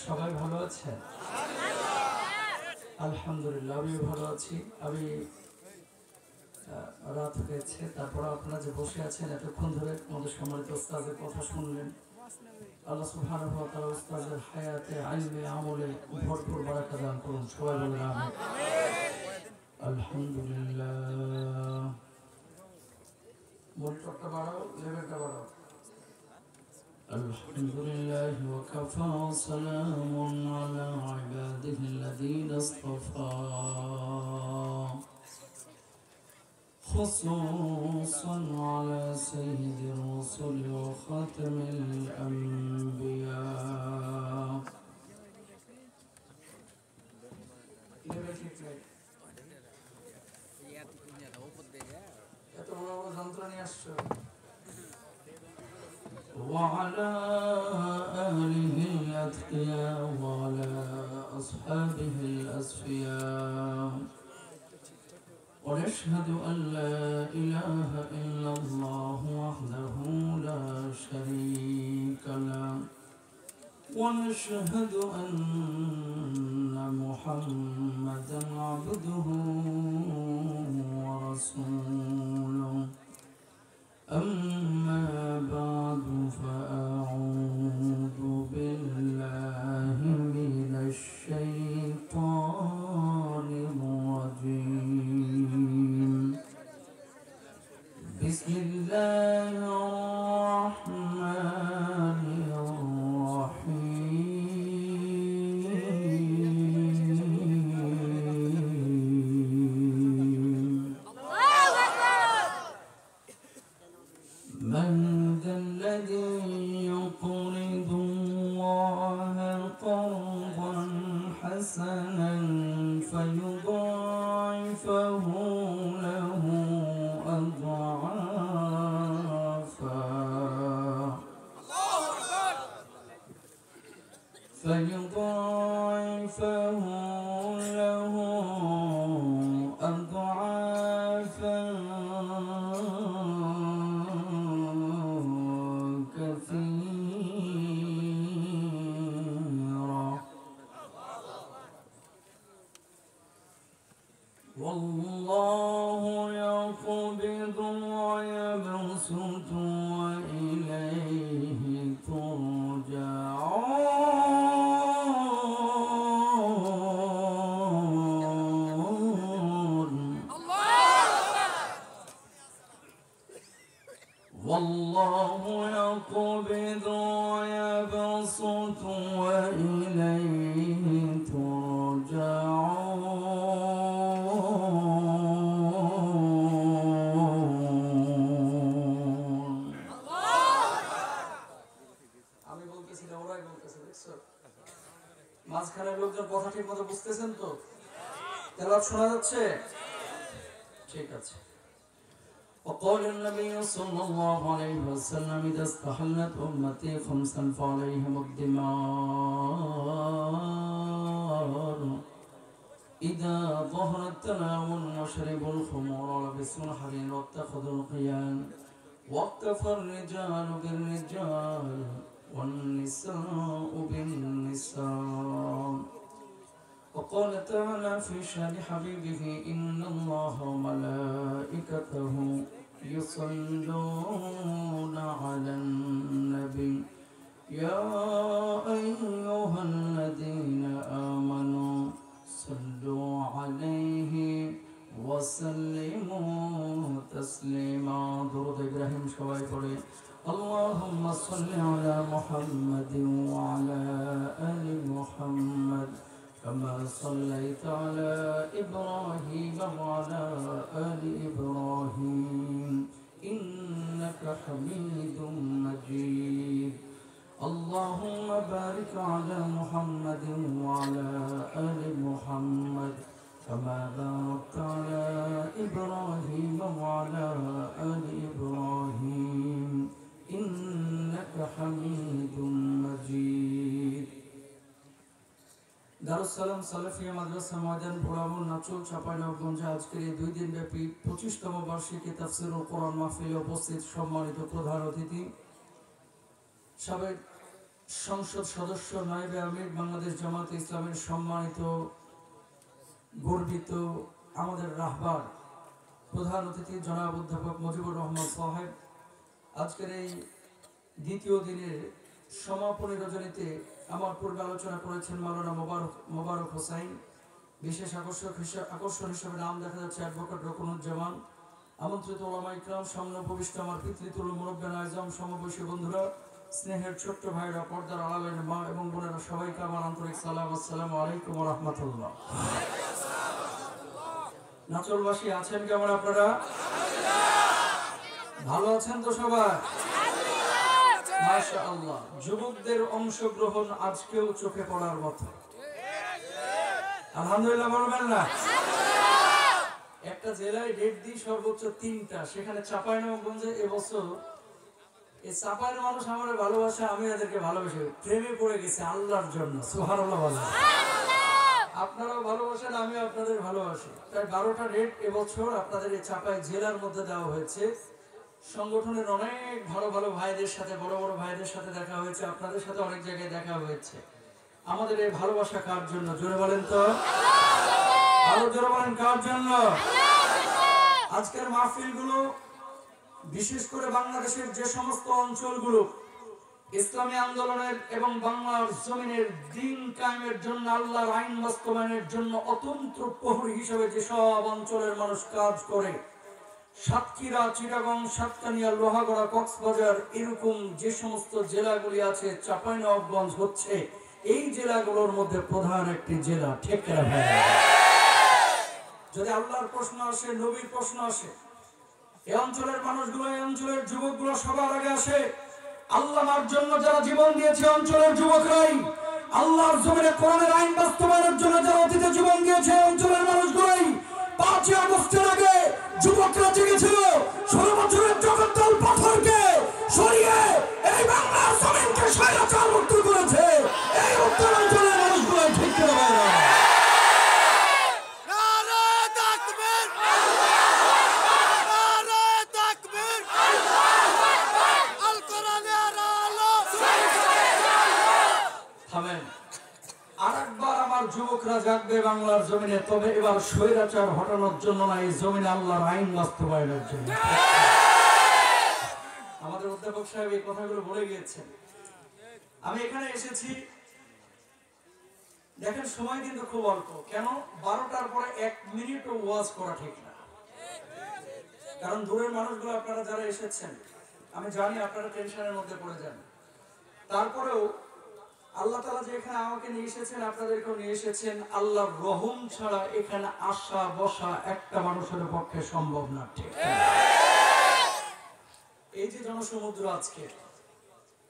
সবাই ভালো আছেন? আলহামদুলিল্লাহ, আমি ভালো আছি। আমি রাত হয়েছে, তারপর আপনারা যে বসে আছেন এতক্ষণ ধরে আমাদের সম্মানিত উস্তাদের কথা শুনলেন। আল্লাহ সুবহানাহু ওয়া তাআলা উস্তাদের হায়াতে, ইলমে, আমলে ভরপুর বারাকা দান করুন। সবাই বলেন আমিন। আলহামদুলিল্লাহ। মনিটরটা বাড়াও, লেভেলটা বাড়াও। الحمد لله وكفى وسلام على عباده الذين اصطفى خصوصا على سيد الرسل وخاتم الأنبياء وعلى آله الأتقياء وعلى أصحابه الأصفياء ونشهد أن لا إله إلا الله وحده لا شريك له ونشهد أن محمدا عبده ورسوله أما بعد فأعوذ بالله من الشيطان الرجيم بسم الله الرحمن الرحيم من ذا الذي يقرض الله قرضا حسنا فيضاعفه له أضعافا كثيرا والله يقبض ويبسط وإليه ترجعون والله يقبض ويبسط وإليه ترجعون আমি বলতেছি না, ওরাই বলতেছে। দেখছো মাঝখানের লোকজন কথা ঠিক মতো বুঝতেছেন তো? তেলাওয়াত শোনা যাচ্ছে? ঠিক আছে। وقال النبي صلى الله عليه وسلم إذا استحلت أمتي خمسا فعليهم الدمار إذا ظهر التناول وشربوا الخمور ولبسوا الحرير واتخذوا القيان واكتفى الرجال بالرجال والنساء بالنساء وقال تعالى في شأن حبيبه إن الله وملائكته يصلون على النبي يا أيها الذين آمنوا صلوا عليه وسلموا تسليما درود إبراهيم شوائي قولي اللهم صل على محمد وعلى آل محمد كما صليت على إبراهيم وعلى آل إبراهيم إنك حميد مجيد اللهم بارك على محمد وعلى آل محمد كما باركت على إبراهيم وعلى آل إبراهيم إنك حميد مجيد দারুসালাম সালাফিয়া মাদ্রাসা ময়দান ভোলামুল নাচুল চাঁপাইনবাবগঞ্জে আজকের এই 2 দিন ব্যাপী 25তম বার্ষিকী তাফসীরুল কোরআন মাহফিলে উপস্থিত সম্মানিত প্রধান অতিথি, সাবেক সংসদ সদস্য নায়েবে আমির বাংলাদেশ জামাতে ইসলামের সম্মানিত গর্বিত আমাদের রাহবার প্রধান অতিথি জনাব অধ্যাপক মুজিবুর রহমান সাহেব, আজকের এই দ্বিতীয় দিনের সমাপনী রজনীতে আমার পূর্বে আলোচনা করেছেন মাওলানা মোবারক হোসাইন। বিশেষ আকর্ষণ হিসেবে নাম দেখা যাচ্ছে অ্যাডভোকেট রকুনুজ্জামান। আমন্ত্রিত ওলামা ইকরাম, সামনে উপবিষ্ট আমার পিতৃতুল মুরব্বিয়ান আযম, সমবয়সী বন্ধুরা, স্নেহের ছোট্ট ভাইরা, পর্দার আড়ালের মা এবং বোনেরা, সবাইকে আমার আন্তরিক সালাম। আসসালামু আলাইকুম ওয়া রাহমাতুল্লাহ। নাচলবাসী আছেন কেমন আপনারা? ভালো আছেন তো সবাই? মাশাআল্লাহ। যুবকদের অংশগ্রহণ আজকেও চোখে পড়ার মতো। আলহামদুলিল্লাহ বলবেন না? একটা জেলায় ডেট দিই সর্বোচ্চ 3টা, সেখানে চাঁপাইনবাবগঞ্জে এবছর এই চাঁপাইয়ের মানুষ আমার ভালোবাসে, আমি এদেরকে ভালোবাসি, প্রেমে পড়ে গেছে আল্লাহর জন্য। সুবহানাল্লাহ বলেন। আপনারাও ভালোবাসেন, আমি আপনাদের ভালোবাসি। তাই 12টা ডেট এবছর আপনাদের এই চাঁপাই জেলার মধ্যে দেওয়া হয়েছে। সংগঠনের অনেক ভালো ভালো ভাইদের সাথে, বড় বড় ভাইদের সাথে দেখা হয়েছে, আপনাদের সাথে অনেক জায়গায় দেখা হয়েছে। আমাদের এই ভালোবাসা কার জন্য? জোরে বলেন তো, আরো জোরে বলেন, কার জন্য? আজকের মাহফিলগুলো বিশেষ করে বাংলাদেশের যে সমস্ত অঞ্চলগুলো ইসলামী আন্দোলনের এবং বাংলার জমিনের দ্বীন কায়েমের জন্য, আল্লাহর আইন বাস্তবায়নের জন্য অতন্ত্র প্রহরী হিসেবে যেসব অঞ্চলের মানুষ কাজ করে, সাতক্ষীরা, চিটাগং, সাতকানিয়া, লোহাগড়া, কক্সবাজার, এরকম যে সমস্ত জেলাগুলি আছে, চাঁপাইনবাবগঞ্জ হচ্ছে এই জেলাগুলোর মধ্যে প্রধান একটি জেলা। ঠিক কিনা ভাই? যদি আল্লাহর প্রশ্ন আসে, নবীর প্রশ্ন আসে, এই অঞ্চলের মানুষগুলো, এই অঞ্চলের যুবকগুলো সবার আগে আসে। আল্লাহর জন্য যারা জীবন দিয়েছে অঞ্চলের যুবকরাই, আল্লাহর জমিনে কোরআনের আইন বাস্তবায়নের জন্য যারা অতীতে জীবন দিয়েছে অঞ্চলের মানুষগুলোই। 5ই আগস্টের আগে যুবকরা জেগেছিল, 16 বছরের জগদ্দল পাথরকে সরিয়ে এই বাংলার জমিনকে স্বৈরাচার মুক্ত করেছে এই উত্তরাঞ্চলের মানুষগুলো। ঠিক করে ভাইরা, আরেকবার আমার যুবকরা জাগবে বাংলার জমিনে, তবে এবার স্বৈরাচার হটানোর জন্য না, এই জমিনে আল্লাহর আইন বাস্তবায়নের জন্য। আমাদের অধ্যাপক সাহেব এই কথাগুলো বলে গিয়েছেন। আমি এখানে এসেছি, দেখেন সময় কিন্তু খুব অল্প। কেন? 12টার পরে 1 মিনিটও ওয়াজ করা ঠিক না। কারণ দূরের মানুষগুলো আপনারা যারা এসেছেন, আমি জানি আপনারা টেনশনের মধ্যে পড়ে যান। তারপরেও আল্লাহ তাআলা যে এখানে আমাকে নিয়ে এসেছেন, আপনাদেরকেও নিয়ে এসেছেন, আল্লাহর রহম ছাড়া এখানে আসা বসা একটা মানুষের পক্ষে সম্ভব না। ঠিক এই যে জনসমুদ্র, আজকে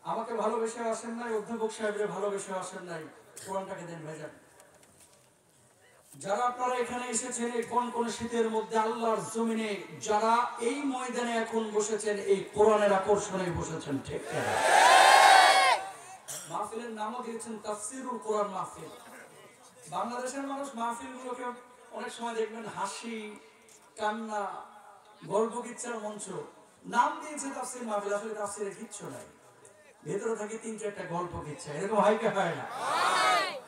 আমাকে ভালোবেসে আসেন নাই, অধ্যাপক সাহেবের ভালোবেসে আসেন নাই, কোরআনটাকে দেন ভেজান। যারা আপনারা এখানে এসেছেন এই কোন শীতের মধ্যে আল্লাহর জমিনে, যারা এই ময়দানে এখন বসেছেন, এই কোরআনের আকর্ষণে বসেছেন। ঠিক মাহফিলের নামও দিয়েছেন তাফসীরুল কোরআন মাহফিল। বাংলাদেশের মানুষ মাহফিলগুলোকে অনেক সময় দেখবেন হাসি, কান্না, গল্প কিচ্ছার মঞ্চ নাম দিয়েছে তাফসীর মাহফিল। আসলে তাফসীরে কিচ্ছু নাই, ভেতরে থাকে 3-4টা গল্প কিচ্ছা। এরকম হয় কি হয় না?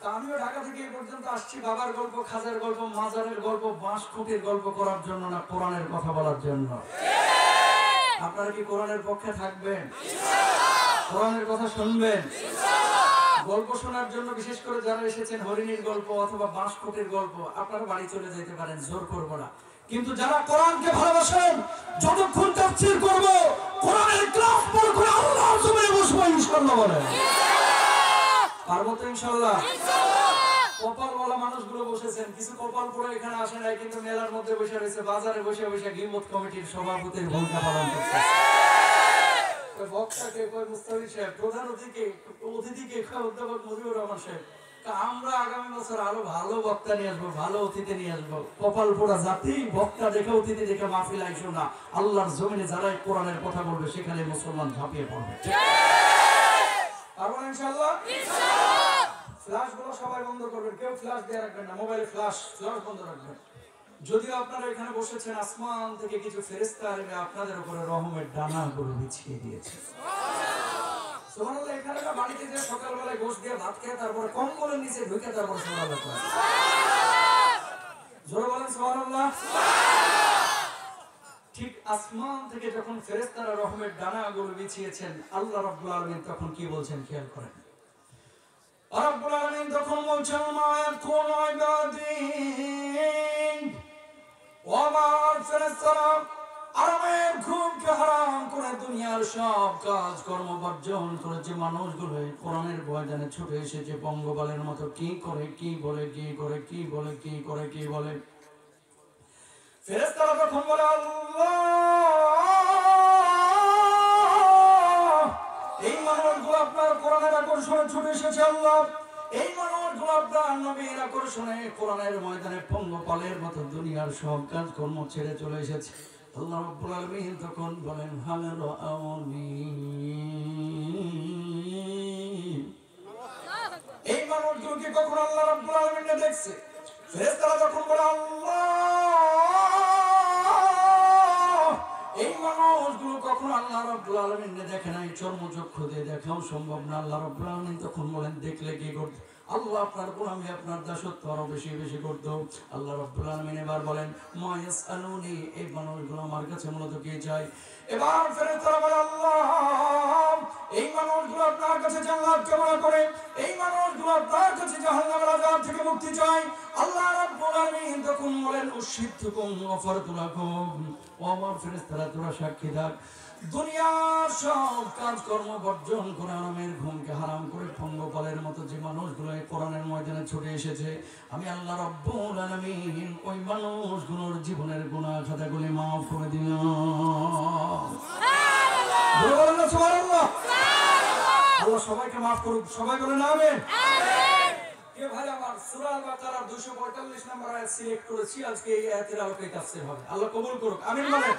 তা আমিও ঢাকা থেকে এই পর্যন্ত আসছি বাবার গল্প, খাজার গল্প, মাজারের গল্প, বাঁশ খুঁটির গল্প করার জন্য না, কোরআনের কথা বলার জন্য। আপনারা কি কোরআনের পক্ষে থাকবেন? কোরআনের কথা শুনবেন? গল্প শোনার জন্য বিশেষ করে যারা এসেছেন হরিণীর গল্প অথবা বাঁশকুটির গল্প, আপনারা বাড়ি চলে যেতে পারেন, জোর করব না। কিন্তু যারা কোরআনকে ভালোবাসেন, যতক্ষণ তাফসীর করব, কোরআনের ক্লাস পড়ে করে আল্লাহর জমিনে বসবো ইনশাআল্লাহ। বলেন পারবো তো ইনশাআল্লাহ? কপালওয়ালা মানুষগুলো বসেছেন, কিছু কপাল পড়ে এখানে আসে নাই, কিন্তু মেলার মধ্যে বসে রয়েছে, বাজারে বসে বসে গীবত কমিটির সভাপতির ভূমিকা পালন করছে। বক্তাকে কয় মুস্তাফিজ সাহেব, প্রধান অতিথিকে কয় অধ্যাপক মুজিবুর রহমান সাহেব, আমরা আগামী বছর আরো ভালো বক্তা নিয়ে আসবো, ভালো অতিথি নিয়ে আসবো। কপাল পোড়া জাতি, বক্তা দেখে অতিথি দেখে মাহফিল আইসো না। আল্লাহর জমিনে যারাই কোরআনের কথা বলবে সেখানে মুসলমান ঝাঁপিয়ে পড়বে। পারবো ইনশাআল্লাহ? ফ্ল্যাশ গুলো সবাই বন্ধ করবেন, কেউ ফ্ল্যাশ দিয়ে রাখবেন না, মোবাইলে ফ্ল্যাশ বন্ধ রাখবেন। যদিও আপনারা এখানে বসেছেন, আসমান থেকে কিছু ফেরেশতা আসবে আপনাদের উপরে রহমের ডানাগুলো বিছিয়ে দিয়েছে। সুবহানাল্লাহ। ছেলেখানেরা বাড়িতে যে সকালবেলায় গোশ দিয়ে ভাত খেয়ে তারপরে কম্বলের নিচে ঢুকে তারপর সুবহানাল্লাহ করে। জোরে বলেন সুবহানাল্লাহ। ঠিক আসমান থেকে যখন ফেরেশতারা রহমের ডানাগুলো বিছিয়েছেন, আল্লাহ রাব্বুল আলামিন তখন কি বলছেন খেয়াল করেন। রব্বুল আলামিন তখন বলছেন মা ইয়াকুনু ইবাদি ওয়া মা ফেরেশতারা আরামের ঘুমকে হারাম করে দুনিয়ার সব কাজ কর্ম বর্জন করে যে মানুষগুলো কোরআনের ময়দানে ছুটে এসেছে পঙ্গপালের মতো কি করে কি বলে কি করে কি বলে কি করে কি বলে, ফেরেশতারা তখন বলে আল্লাহ এই মানুষগুলো আপনার কোরআনের আকর্ষণে ছুটে এসেছে, আল্লাহ এই মানুষগুলো আপনার নবীর আকর্ষণে কোরআনের ময়দানে পঙ্গপালের মতো দুনিয়ার সব কাজ কর্ম ছেড়ে চলে এসেছে। আল্লাহ রাব্বুল আলামিন তখন বলেন হাল রাআউনি, এই মানুষগুলোকে কখন আল্লাহ রাব্বুল আলামিন দেখছে? ফেরেশতারা যখন বলে আল্লাহ এই মানুষগুলো কখন আল্লাহ রাব্বুল আলামিন দেখে নাই, চর্মচক্ষু দিয়ে দেখাও সম্ভব না। আল্লাহ রাব্বুল আলামিন তখন বলেন দেখলে কি করতে? আল্লাহ আপনার গোলামি আপনার দাসত্ব আরো বেশি বেশি করতো। আল্লাহ রাব্বুল আলামিন এবার বলেন মা ইয়াসআলুনি, এই মানুষগুলো আমার কাছে মূলত কি চায়? এবার ফেরেশতারা বলে আল্লাহ এই মানুষগুলো আপনার কাছে জান্নাত কামনা করে, এই মানুষগুলো আপনার কাছে জাহান্নামের আযাব থেকে মুক্তি চায়। আল্লাহ রাব্বুল আলামিন তখন বলেন উশহিদতুকুম ওয়াফারতু লাকুম, ও আমার ফেরেশতারা তোরা সাক্ষী থাক, দুনিয়ার সব কাজ কর্ম বর্জন করে আরামের ঘুমকে হারাম করে পঙ্গপালের মতো যে মানুষগুলো এই কোরআনের ময়দানে ছুটে এসেছে, আমি আল্লাহ রাব্বুল আলামিন ওই মানুষগুলোর জীবনের গুনাহ খাতাগুলি মাফ করে দিলাম। সুবহানাল্লাহ সুবহানাল্লাহ। আল্লাহ সবাইকে মাফ করুক, সবাই বলেন আমিন। কে ভাই আমার সূরা আল বাকারার 245 নম্বর আয়াত সিলেক্ট করেছি, আজকে এই আয়াতের আলোকে তাফসীর হবে, আল্লাহ কবুল করুক, আমিন বলেন।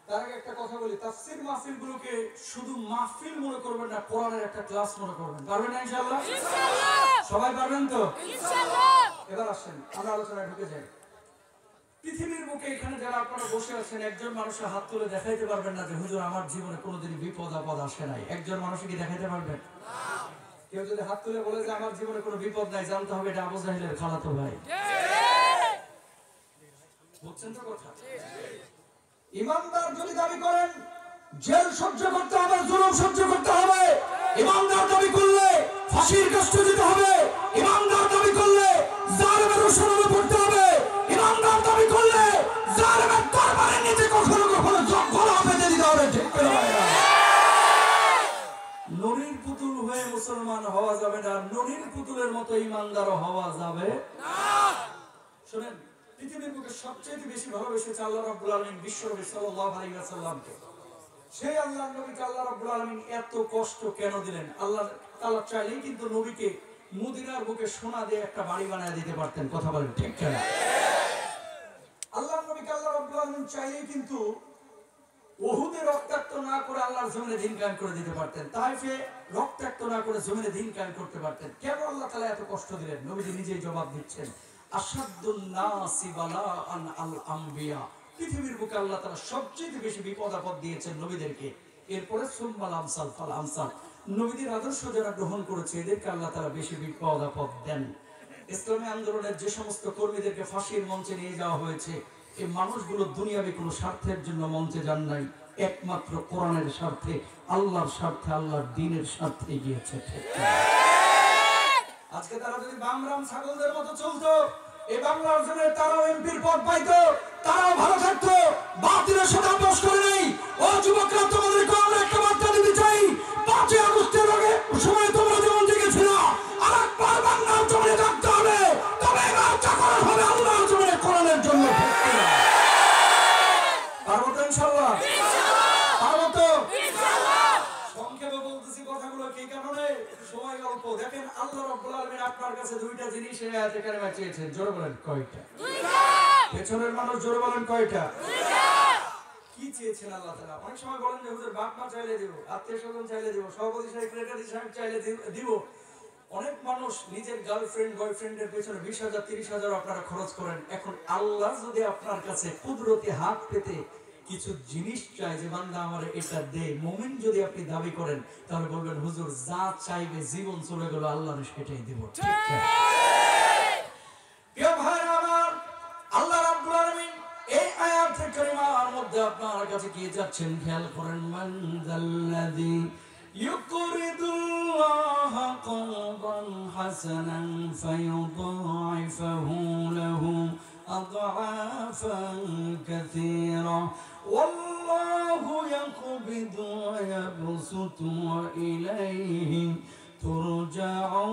তার আগে একটা কথা বলি, তাফসীর মাহফিলগুলোকে শুধু মাহফিল মনে করবেন না, কোরআনের একটা ক্লাস মনে করবেন। পারবেন না ইনশাআল্লাহ? ইনশাআল্লাহ। সবাই পারবেন তো? ইনশাআল্লাহ। এবার আসেন আমরা আলোচনায় ঢুকে যাই। পৃথিবীর বুকে এখানে যারা আপনারা বসে আছেন, একজন মানুষের হাত তুলে দেখাইতে পারবেন না যে হুজুর আমার জীবনে কোনোদিন বিপদ আপদ আসে নাই? একজন মানুষকে কি দেখাইতে পারবেন? না। কেউ যদি হাত তুলে বলে যে আমার জীবনে কোনো বিপদ নাই, জানতে হবে এটা আবু জাহেলের খালাতো ভাই। বুঝছেন তো কথা? ইমানদার যদি দাবি করেন জেল সহ্য করতে হবে, জুলুম সহ্য করতে হবে, ইমানদার দাবি করলে ফাঁসির কষ্ট দিতে হবে, ইমানদার দাবি করলে জালেমের রোষণে পড়তে হবে, ইমানদার দাবি করলে জালেমের দরবারে নিতে কখনো কখনো গলা বেঁধে দিতে হবে। ঠিক করে ভাইরা, নরির পুতুল হয়ে মুসলমান হওয়া যাবে না, নরির পুতুলের মতো ইমানদার হওয়া যাবে না। শুনেন, পৃথিবীর বুকে সবচেয়ে বেশি ভালোবেসেছে আল্লাহ রাব্বুল আলামিন বিশ্বনবী সাল্লাল্লাহু আলাইহি ওয়াসাল্লামকে। সেই আল্লাহর নবীকে আল্লাহ রাব্বুল আলামিন এত কষ্ট কেন দিলেন? আল্লাহ তাআলা চাইলেই কিন্তু নবীকে মদিনার বুকে সোনা দিয়ে একটা বাড়ি বানায় দিতে পারতেন। কথা বলেন ঠিক কিনা? আল্লাহর নবীকে আল্লাহ রাব্বুল আলামিন চাইলেই কিন্তু উহুদে রক্তাক্ত না করে আল্লাহর জমিনে দিন কায়েম করে দিতে পারতেন, তাইফে রক্তাক্ত না করে জমিনে দিন কায়েম করতে পারতেন। কেন আল্লাহ তাআলা এত কষ্ট দিলেন? নবীজি নিজেই জবাব দিচ্ছেন, আসাদুন নাসি বালাআন আল আমবিয়া। পৃথিবীর বুকে আল্লাহ তাআলা সবচেয়ে বেশি বিপদ আপদ দিয়েছেন নবীদেরকে, এরপরে সুম্মাল আমসাল ফাল আমসাল। নবীদের আদর্শ যারা গ্রহণ করেছে এদেরকে আল্লাহ তাআলা বেশি বিপদ আপদ দেন। ইসলামী আন্দোলনের যে সমস্ত কর্মীদেরকে ফাঁসির মঞ্চে নিয়ে যাওয়া হয়েছে, এই মানুষগুলো দুনিয়াবি কোনো স্বার্থের জন্য মঞ্চে যান নাই, একমাত্র কোরআনের স্বার্থে, আল্লাহর স্বার্থে, আল্লাহর দ্বীনের স্বার্থে গিয়েছে। আজকে তারা যদি বামরাম ছাগলদের মতো চলতো, এই বাংলার জন্য তারাও এমপির পদ পাইতো, তারাও ভালো থাকতো। বাতিলের সাথে আপোষ করে নেই। ও যুবকরা, তোমাদেরকে আমরা একটা বার্তা দিতে চাই, 5 আগস্টের আগে সময় তোমরা যেমন জেগেছিল, আরেকবার বাংলার জমিনে থাকতে হবে, তবে এবার চাকর হবে আল্লাহর জমিনে কোরআনের জন্য। পারবো তো ইনশাআল্লাহ? পারবো তো ইনশাআল্লাহ? সংক্ষেপে বলতেছি কথাগুলো কি কারণে, সময় অল্প। দেখেন আল্লাহ রাব্বুল আলামিন আপনার কাছে দুইটা জিনিস এই আয়াতে কারিমা চেয়েছেন। জোরে বলেন কয়টা? দুইটা। পেছনের মানুষ জোরে বলেন কয়টা? দুইটা। কি চেয়েছেন আল্লাহ তাআলা? অনেক সময় বলেন যে হুজুর বাপ মা চাইলে দিব, আত্মীয়স্বজন চাইলে দিব, সভাপতি সাহেব সেক্রেটারি সাহেব চাইলে দিব। অনেক মানুষ নিজের গার্লফ্রেন্ড বয়ফ্রেন্ডের পেছনে 20,000 30,000 আপনারা খরচ করেন। এখন আল্লাহ যদি আপনার কাছে কুদরতি হাত পেতে কিছু জিনিস চাই যে বান্দা আমার এটা দে। মুমিন যদি আপনি দাবি করেন তাহলে বলবেন হুজুর যা চাইবে জীবন চলে গেল আল্লাহর সেটাই দেব। ঠিক আছে প্রিয় ভাই আমার, আল্লাহ রাব্বুল আলামিন এই আয়াতে কারিমার মধ্যে আপনার কাছে কি যাচ্ছেন খেয়াল করেন। মান যাল্লাযী ইউকরিদুল্লাহ করদান হাসানান ফায়ুদাইফাহু লাহু আদআফান কাসীরা ওয়াল্লাহু ইয়াকবিদু ওয়া ইয়াবসুতু ওয়া ইলাইহি তুরজাউন।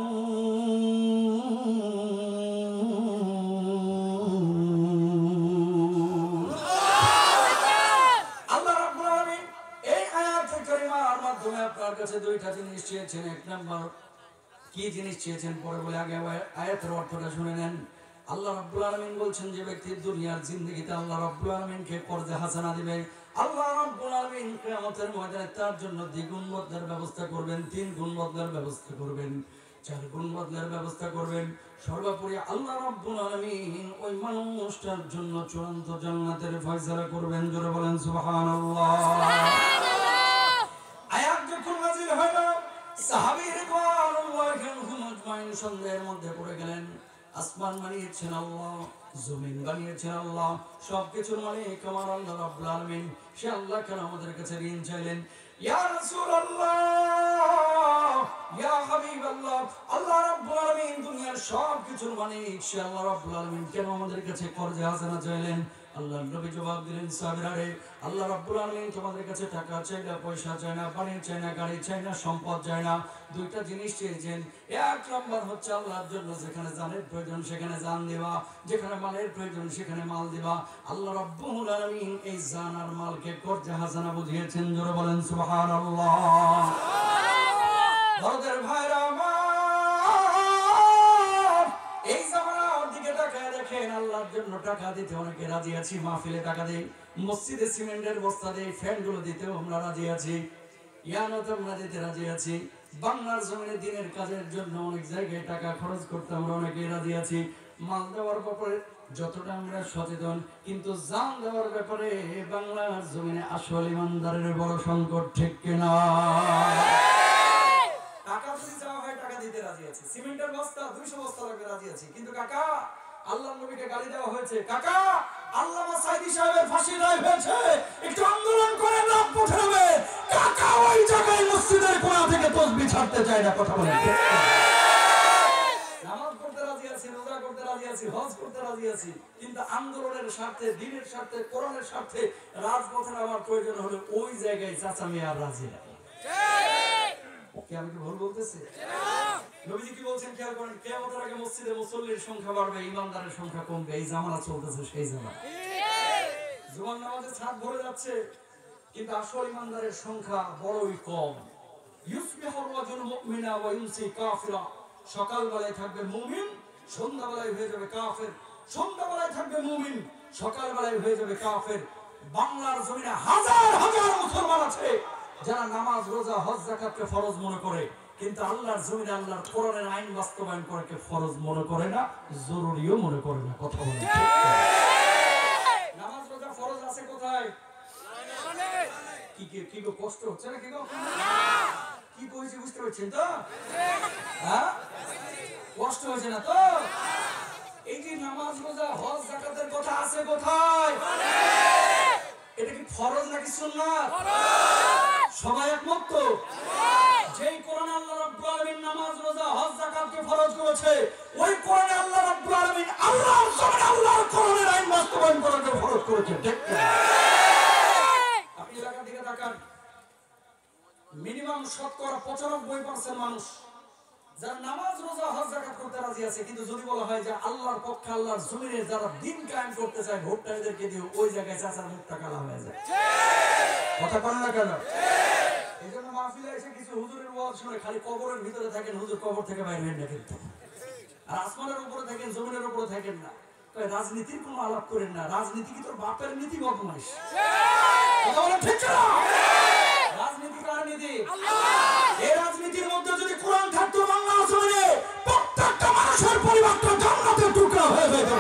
আল্লাহ রাব্বুল আলামিন এই আয়াতে কারিমার মাধ্যমে আপনার কাছে দুইটা জিনিস চেয়েছেন। এক নাম্বার কি জিনিস চেয়েছেন পরে বলে, আগে আয়াতের অর্থটা শুনে নেন। আল্লাহ রাব্বুল আলামিন বলছেন যে ব্যক্তি দুনিয়ার জিন্দেগিতে আল্লাহ রাব্বুল আলামিনকে কর্জে হাসানা দিবে, আল্লাহ রাব্বুল আলামিন কিয়ামতের ময়দানে তার জন্য দ্বিগুণ বদলার ব্যবস্থা করবেন, 3 গুণ বদলার ব্যবস্থা করবেন, 4 গুণ বদলার ব্যবস্থা করবেন। সর্বোপরি আল্লাহ রাব্বুল আলামিন ওই মানুষটার জন্য চূড়ান্ত জান্নাতের ফয়সালা করবেন। জোরে বলেন সুবহানাল্লাহ। আয়াত যখন নাযিল হলো সাহাবী রিদওয়ানুল্লাহি আলাইহিম আজমাইন সন্দেহের মধ্যে পড়ে গেলেন। আসমান বানিয়েছেন আল্লাহ, জমিন বানিয়েছেন আল্লাহ, সবকিছুর মালিক আমার আল্লাহ রাব্বুল আলামিন। সে আল্লাহ কেন আমাদের কাছে ঋণ চাইলেন? ইয়া রাসূলুল্লাহ, ইয়া হাবিবাল্লাহ, আল্লাহ রাব্বুল আলামিন দুনিয়ার সবকিছুর মালিক, সে আল্লাহ রাব্বুল আলামিন কেন আমাদের কাছে কর্জে হাসানা চাইলেন? আল্লাহর নবী জবাব দিলেন, সাহাবীরা রে, আল্লাহ রাব্বুল আলামিন তোমাদের কাছে টাকা চাই না, পয়সা চাই না, বাড়ি চাই না, গাড়ি চাই না, সম্পদ চাই না, দুইটা জিনিস চেয়েছেন। এক নম্বর হচ্ছে আল্লাহর জন্য যেখানে জানের প্রয়োজন সেখানে জান দেওয়া, যেখানে মালের প্রয়োজন সেখানে মাল দেওয়া। আল্লাহ রাব্বুল আলামিন এই জান আর মালকে কর্জে হাসানা বুঝিয়েছেন। জোরে বলেন সুবহানাল্লাহ। বড়দের ভাইরা আমার, এই জামানার দিকে তাকায় দেখেন, আল্লাহর জন্য টাকা দিতে অনেকে রাজি আছি, মাহফিলে টাকা দেই, মসজিদে সিমেন্টের বস্তা দেই, ফ্যানগুলো দিতেও আমরা রাজি আছি, ইয়ানত আমরা দিতে রাজি আছি, বাংলার জমিনে দিনের কাজের জন্য অনেক জায়গায় টাকা খরচ করতে আমরা অনেকে রাজি আছি। মাল দেওয়ার ব্যাপারে যতটা আমরা সচেতন, কিন্তু জান দেওয়ার ব্যাপারে বাংলার জমিনে আসল ইমানদারের বড় সংকট। ঠিক কিনা? টাকা যদি চাওয়া হয় টাকা দিতে রাজি আছি, সিমেন্টের বস্তা 200 বস্তা লাগবে রাজি আছি, কিন্তু কাকা আল্লাহর নবীকে গালি দেওয়া হয়েছে, কাকা আল্লামা সাইদি সাহেবের ফাঁসি রায় হয়েছে, একটু আন্দোলন করে লাভ উঠাবে, কাকা ওই জায়গায় মসজিদের কোণা থেকে তাসবিহ ছাড়তে চায় না। কথা বলেন। নামাজ পড়তে রাজি আছি, রোজা করতে রাজি আছি, হজ করতে রাজি আছি, কিন্তু আন্দোলনের স্বার্থে, দ্বীনের স্বার্থে, কোরআনের স্বার্থে রাজপথে নামার প্রয়োজন হলে ওই জায়গায় চাচা মেয়ে আর রাজি না। কি আমি কি ভুল বলতেছি? নবীজি কি বলছেন খেয়াল করেন, কিয়ামতের আগে মসজিদে মুসল্লির সংখ্যা বাড়বে, ইমানদারের সংখ্যা কমবে। এই জামানা চলতেছে সেই জামানা। জুমার নামাজে ছাদ ভরে যাচ্ছে, কিন্তু আসল ইমানদারের সংখ্যা বড়ই কম। ইউসবিহুর রাজুল মুমিনা ওয়া ইউমসি কাফিরা, সকালবেলায় থাকবে মুমিন, সন্ধ্যাবেলায় হয়ে যাবে কাফের, সন্ধ্যাবেলায় থাকবে মুমিন, সকালবেলায় হয়ে যাবে কাফের। বাংলার জমিনে হাজার হাজার মুসলমান আছে যারা নামাজ, রোজা, হজ, যাকাতকে ফরজ মনে করে, কিন্তু আল্লাহর জমিনে আল্লাহর কোরআনের আইন বাস্তবায়ন করাকে ফরজ মনে করে না, জরুরিও মনে করে না। কথা বলেন। নামাজ, রোজা ফরজ আছে কোথায়? কি কি কি কষ্ট হচ্ছে না? কি গো কি কইছি বুঝতে পারছেন তো? হ্যাঁ, কষ্ট হচ্ছে না তো? এই যে নামাজ, রোজা, হজ, যাকাতের কথা আছে কোথায়? এটা কি ফরজ নাকি সুন্নাত? সবাই একমত তো? যেই কোরআনে আল্লাহ রাব্বুল আলামিন নামাজ, রোজা, হজ, যাকাতকে ফরজ করেছে, ওই কোরআনে আল্লাহ রাব্বুল আলামিন আল্লাহর জমিনে আল্লাহর কোরআনের আইন বাস্তবায়ন করাকে ফরজ করেছে। ঠিক না? আপনি এলাকার দিকে তাকান, মিনিমাম শতকরা 95% মানুষ যারা নামাজ, রোজা, হজ, যাকাত করতে রাজি আছে, কিন্তু যদি বলা হয় যে আল্লাহর পক্ষে, আল্লাহর জমিনে যারা দিন কায়েম করতে চায়, ভোটটা এদেরকে দিয়ে, ওই জায়গায় চাচার মুখটা কালা হয়ে যায়। কথা বলেন না কেন? এই জন্য মাহফিলে এসে কিছু হুজুরের ওয়াজ শুনে খালি কবরের ভিতরে থাকেন, হুজুর কবর থেকে বাইরে হন না কিন্তু, আর আসমানের উপরে থাকেন, জমিনের উপরে থাকেন না। রাজনীতির কোনো আলাপ করেন না, রাজনীতি কি তোর বাপের নীতি? বদমাইশ। কথা বলেন ঠিক না? রাজনীতি কার নীতি? এই রাজনীতির মধ্যে যদি কোরআন থাকতো বাংলার জমিনে, প্রত্যেকটা মানুষের পরিবর্তন জান্নাতের টুকরা হয়ে যেত।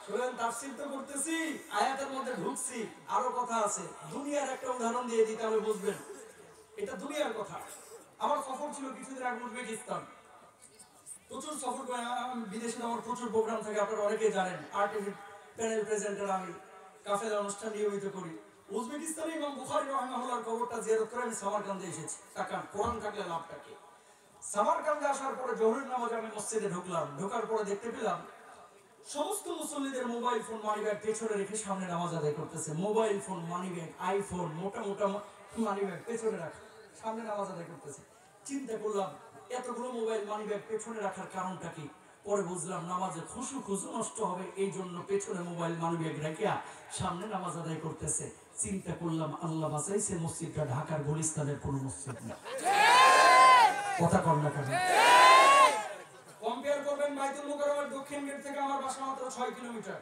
শুনেন, তাফসীর তো করতেছি, আয়াতের মধ্যে আরো কথা আছে, দুনিয়ার একটা উদাহরণ দিয়ে দিই তাহলে বুঝবেন, এটা দুনিয়ার কথা। আমার সফর ছিল কিছুদিন আগে উজবেকিস্তান, প্রচুর সফর করে বিদেশে আমার প্রচুর প্রোগ্রাম থাকে, আপনারা অনেকেই জানেন। আর্টিস্ট প্যানেল প্রেজেন্টার আমি, কাফেলা অনুষ্ঠান নিয়মিত করি। উজবেকিস্তানে ইমাম বুখারী রাহিমাহুল্লাহর কবরটা জিয়ারত করে আমি সামারকান্দে এসেছি। তাকান, কোরআন থাকলে লাভটা কি। সামারকান্দে আসার পরে জোহরের নামাজে আমি মসজিদে ঢুকলাম। ঢোকার পরে দেখতে পেলাম সমস্ত মুসল্লিদের মোবাইল ফোন মানিব্যাগ পেছনে রেখে সামনে নামাজ আদায় করতেছে। মোবাইল ফোন, মানিব্যাগ, আইফোন, মোটা মোটা মানিব্যাগ পেছনে রাখা, সামনে নামাজ আদায় করতেছে। চিন্তা করলাম এতগুলো মোবাইল মানিব্যাগ পেছনে রাখার কারণটা কি। পরে বুঝলাম নামাজে খুশু নষ্ট হবে, এই জন্য পেছনে মোবাইল মানিব্যাগ রেখে সামনে নামাজ আদায় করতেছে। চিন্তা করলাম আল্লাহ বাঁচাইছে, মসজিদটা ঢাকার গুলিস্তানের কোন মসজিদ না। কথা কর না কেন? কম্পেয়ার করবেন বাইতুল মুকাররমের দক্ষিণ গেট থেকে আমার বাসা মাত্র 6 কিলোমিটার।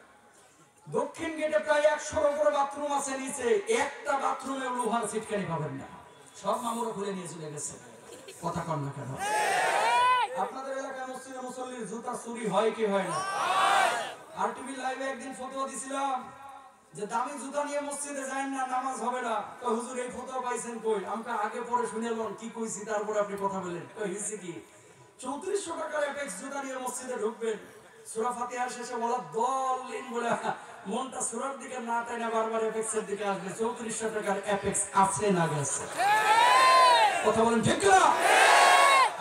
দক্ষিণ গেটে প্রায় 100-এর উপরে বাথরুম আছে, নিচে একটা বাথরুমে লোহার সিটকানি পাবেন না, সব মামুরা খুলে নিয়ে চলে গেছে। কথা কর না কেন? আপনাদের এলাকায় মসজিদে মুসল্লির জুতা চুরি হয় কি হয় না? আর টিভি লাইভে একদিন ফতোয়া দিছিলাম যে দামি জুতা নিয়ে মসজিদে যান না, নামাজ হবে না। তো হুজুর এই ফতোয়া পাইছেন কই? আমাকে আগে পরে শুনেলেন কি কইছি, তারপরে আপনি কথা বলেন। কই হইছে কি? 3400 টাকার অ্যাপেক্স জুতা নিয়ে মসজিদে ঢুকবেন, সূরা ফাতিহার শেষে বলা দলিন বলে মনটা সূরার দিকে না তাই না বারবার অ্যাপেক্সের দিকে আসবে। 3400 টাকার অ্যাপেক্স আছে না গেছে? কথা বলেন ঠিক না?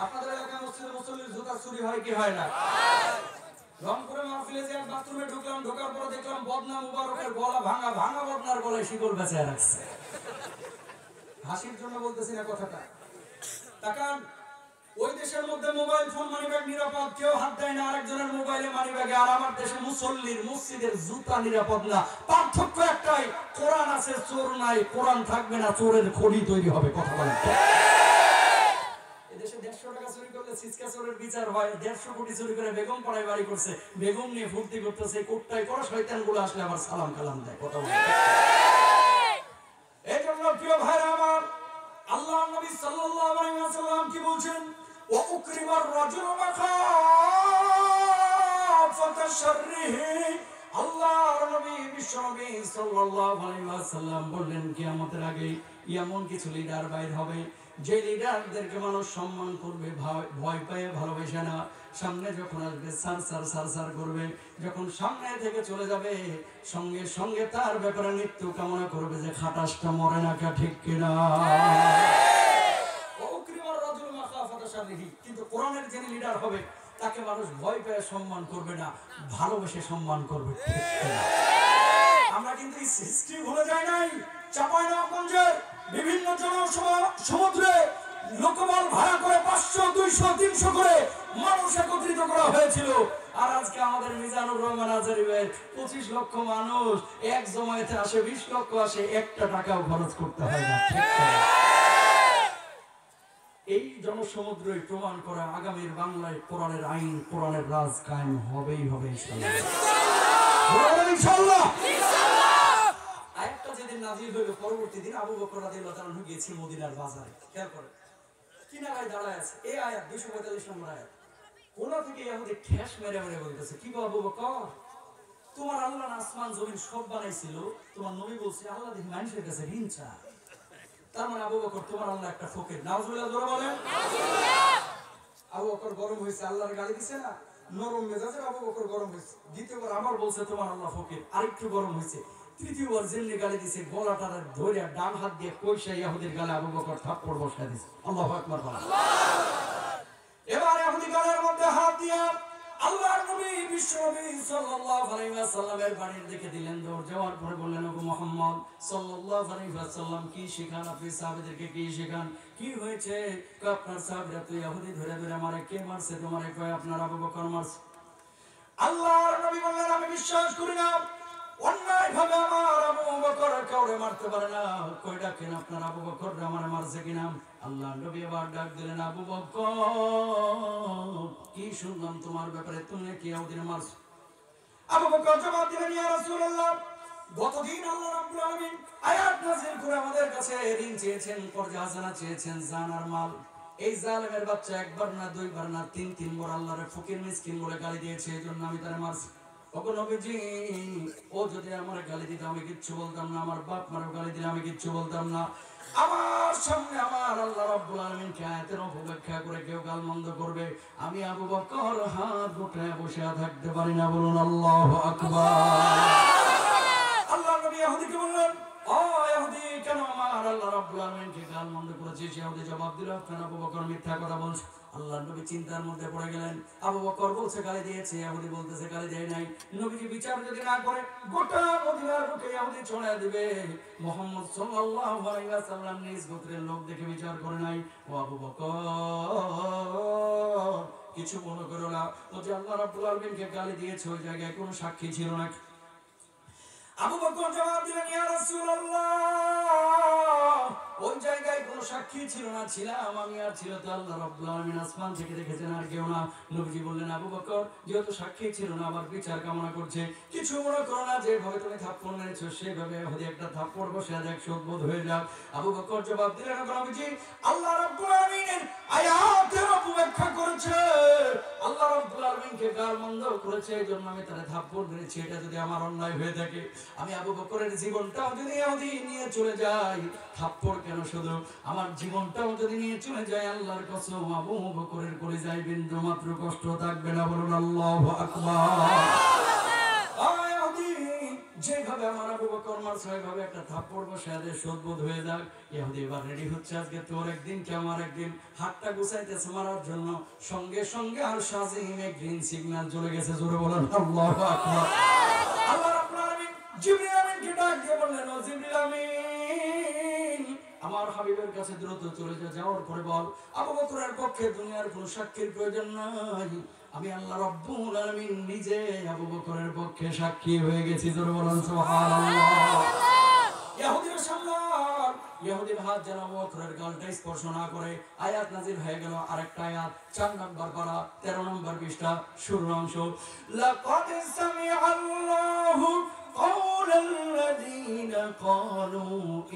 আপনাদের এলাকায় মসজিদে মুসল্লির জুতা চুরি হয় কি হয় না? রংপুরে মাহফিলে যে বাথরুমে ঢুকলাম, ঢোকার পরে দেখলাম বদনা মুবারকের গলা ভাঙা, ভাঙা বদনার গলায় শিকল বেঁচে রাখছে। হাসির জন্য বলতেছি না কথাটা। তাকান, ওই দেশের মধ্যে মোবাইল ফোন মানিব্যাগ নিরাপদ, কেউ হাত দেয় না আরেকজনের মোবাইলে মানিব্যাগে। আর আমার দেশে মুসল্লির মসজিদের জুতা নিরাপদ না। পার্থক্য একটাই, কোরআন আছে চোর নাই, কোরআন থাকবে না চোরের খড়ি তৈরি হবে। কথা বলেন। এদেশে 150 টাকা চুরি করলে সিসকা চোরের বিচার হয়, 150 কোটি চুরি করে বেগম পাড়ায় বাড়ি করছে, বেগম নিয়ে ফুর্তি করতেছে, কোটটাই করা শয়তানগুলো আসলে আবার সালাম কালাম দেয়। কথা বলেন। এই জন্য প্রিয় ভাইরা আমার, আল্লাহ নবী সাল্লাল্লাহু আলাইহি ওয়াসাল্লাম কি বলছেন? ওয়া উকরিমার রাজুলু মাখাফাতা শাররিহি। আল্লাহর নবী বিশ্বনবী সাল্লাল্লাহু আলাইহি ওয়াসাল্লাম বললেন কিয়ামতের আগে এমন কিছু লিডার বাইর হবে যে লিডারদেরকে মানুষ সম্মান করবে, ভয় পেয়ে ভালোবাসে না। সামনে যখন আসবে সার করবে, যখন সামনে থেকে চলে যাবে সঙ্গে সঙ্গে তার ব্যাপারে মৃত্যু কামনা করবে যে খাটাসটা মরে না, কা ঠিক কিনা? কিন্তু কোরআনের যিনি লিডার হবে তাকে মানুষ ভয় পেয়ে সম্মান করবে না, ভালোবেসে সম্মান করবে। আমরা কিন্তু এই হিস্ট্রি ভুলে যাই নাই। চাঁপাইনবাবগঞ্জের বিভিন্ন সমুদ্রে লোকবল ভাড়া করে 500, 200, 300 করে মানুষ একত্রিত করা হয়েছিল। আর আজকে আমাদের মিজানুর রহমান আজারি ভাই 25 লক্ষ মানুষ এক জমায়েতে আসে, 20 লক্ষ আসে, একটা টাকাও খরচ করতে হয় না। এই জনসমুদ্রই প্রমাণ করা আগামীর বাংলায় কোরআনের আইন, কোরআনের রাজ কায়েম হবেই হবে ইনশাআল্লাহ। আয়াতটা যেদিন নাযিল হইল, পরবর্তী দিন আবু বকর রাদিয়াল্লাহু তাআলা গিয়েছিল মদিনার বাজারে। খেয়াল করেন কিনারায় দাঁড়ায় আছে, এই আয়াত 245 নম্বর আয়াত। কোনা থেকে ইহুদি ঠেস মেরে মেরে বলতেছে, কি গো আবু বকর, তোমার আল্লাহ আসমান জমিন সব বানাইছিল, তোমার নবী বলছে আল্লাহ দেখি মানুষের কাছে ঋণ চায়। তার মানে আবু বকর তোমার আল্লাহ একটা ফকির। নাউজুবিল্লাহ জোরে বলেন। আবু বকর গরম হয়েছে, আল্লাহর গালি দিছে না, নরম মেজাজের আবু বকর গরম হয়েছে। দ্বিতীয়বার আবার বলছে তোমার আল্লাহ ফকির, আরেকটু গরম হয়েছে। তৃতীয়বার যেমনি গালি দিছে, গলাটা ধরে ডান হাত দিয়ে কইসা ইহুদির গালে আবু বকর থাপ্পড় বসায় দিছে। আল্লাহু আকবার বলেন। এবার ইহুদি গালের মধ্যে হাত দিয়া আল্লাহর নবী বিশ্বনবী সাল্লাল্লাহু আলাইহি ওয়াসাল্লামের বাড়ির দিকে দিলেন দৌড়। যাওয়ার পরে বললেন, ওগো মুহাম্মদ সাল্লাল্লাহু আলাইহি ওয়াসাল্লাম কি শেখান আপনি সাহাবীদেরকে, কি শেখান? কি হয়েছে? আপনার সাহাবীরা তো ইহুদি ধরে ধরে মারে। কে মারছে তোমারে? কয় আপনার আবু বকর মারছে। আল্লাহর নবী বললেন, আমি বিশ্বাস করি না অন্যায় ভাবে আমার আবু বকর কাউরে মারতে পারে না। কই ডাকেন আপনার আবু বকর আমারে মারছে কিনা? আল্লাহর নবী আবার ডাক দিলেন, আবু বকর কি শুনলাম তোমার ব্যাপারে, তুমি কি ইহুদিরে মারছো? আবু বকর জবাব দিলেন, ইয়া রাসূলুল্লাহ, গতদিন আল্লাহ রাব্বুল আলামিন আয়াত নাযিল করে আমাদের কাছে ঋণ চেয়েছেন, কর্জা হাসানা চেয়েছেন, জান আর মাল। এই জালেমের বাচ্চা একবার না, দুইবার না, তিনবার আল্লাহর ফকির মিসকিন বলে গালি দিয়েছে, এজন্য আমি তারে মারছি। ওগো নবীজি, ও যদি আমার গালি দিত আমি কিচ্ছু বলতাম না, আমার বাপ মারও গালি দিলে আমি কিচ্ছু বলতাম না। আমার সামনে আমার আল্লাহ রাব্বুল আলামিনকে আয়াতের অপব্যাখ্যা করে কেউ গালমন্দ করবে, আমি আবু বকর হাত গুটায় বসে থাকতে পারি না। বলুন আল্লাহু আকবার। আল্লাহ নবী ইহুদিকে বললেন, ও ইহুদি, কেন আমার আল্লাহ রাব্বুল আলামিনকে গালমন্দ করেছিস? ইহুদি জবাব দিল, কেন আবু বকর মিথ্যা কথা বলছ? আল্লাহ নবী চিন্তার মধ্যে পড়ে গেলেন। আবু বকর বলছে গালি দিয়েছে, ইহুদি বলতেছে গালি দেয় নাই। নবীজি বিচার যদি না করে গোটা মদিনার বুকে ইহুদি ছড়ায় দিবে। মুহাম্মদ সাল্লাল্লাহু আলাইহি ওয়াসাল্লাম নিজ গোত্রের লোক দেখে বিচার করে নাই। ও আবু বকর, কিছু মনে করো না, ও যে আল্লাহ রাব্বুল আলামিনকে গালি দিয়েছে ওই জায়গায় কোনো সাক্ষী ছিল না। আবু বকর জবাব দিলেন, ইয়া রাসূলুল্লাহ, ওই জায়গায় কোনো সাক্ষী ছিল না, ছিলাম আমি আর ছিল তো আল্লাহ রাব্বুল আলামিন, আসমান থেকে দেখেছেন আর কেউ না। নবীজি বললেন, আবু বকর, যেহেতু সাক্ষী ছিল না আবার বিচার কামনা করছে, কিছু মনে করো না, যেভাবে তুমি থাপ্পড় মেরেছো সেভাবে হয়তো একটা থাপ্পড় বসে দেখ শোধবোধ হয়ে যাক। আবু বকর জবাব দিলেন, নবীজি, আল্লাহ রাব্বুল আলামিনের আয়াতের অপব্যাখ্যা করেছে, আল্লাহ রাব্বুল আলামিনকে গালমন্দ করেছে, এইজন্য আমি তারে থাপ্পড় মেরেছি। এটা যদি আমার অন্যায় হয়ে থাকে, আমি আবু বকরের জীবনটাও যদি ইহুদি নিয়ে চলে যাই, থাপ্পড় কেন শুধু, আমার জীবনটাও যদি নিয়ে চলে যায়, আল্লাহর কসম আবু বকরের কলিজায় বিন্দু মাত্র কষ্ট থাকবে না। বলুন আল্লাহু আকবার। যেভাবে আমার আবু বকর মারছে ওইভাবে একটা থাপ্পড় বসে আদে শোধবোধ হয়ে যাক। ইহুদি এবার রেডি হচ্ছে, আজকে তোর একদিন কে আমার একদিন, হাতটা গুছাইতেছে মারার জন্য। সঙ্গে সঙ্গে আর শাজিমে গ্রিন সিগন্যাল চলে গেছে। জোরে বলেন আল্লাহু আকবার। আল্লাহ রাব্বুল আলামিন জিবরিল আমিনকে ডাক দিয়ে বললেন, ও জিবরিল আমিন, আমার হাবিবের কাছে দ্রুত চলে যা। যাওয়ার পরে বল, আবু বকরের পক্ষে দুনিয়ার কোনো সাক্ষীর প্রয়োজন নাই, আমি আল্লাহ রাব্বুল আলামিন নিজে আবু বকরের পক্ষে সাক্ষী হয়ে গেছি। জোরে বলেন সুবহানাল্লাহ। ইহুদির সামলান, ইহুদির হাত যেন আবু বকরের গালটা স্পর্শ না করে। আয়াত নাযিল হয়ে গেল, আরেকটা আয়াত 4 নম্বর পারা 13 নম্বর পৃষ্ঠা শুরুর অংশ। লাকাদ সামিআল্লাহু কাওলাল্লাযীনা ক্বালু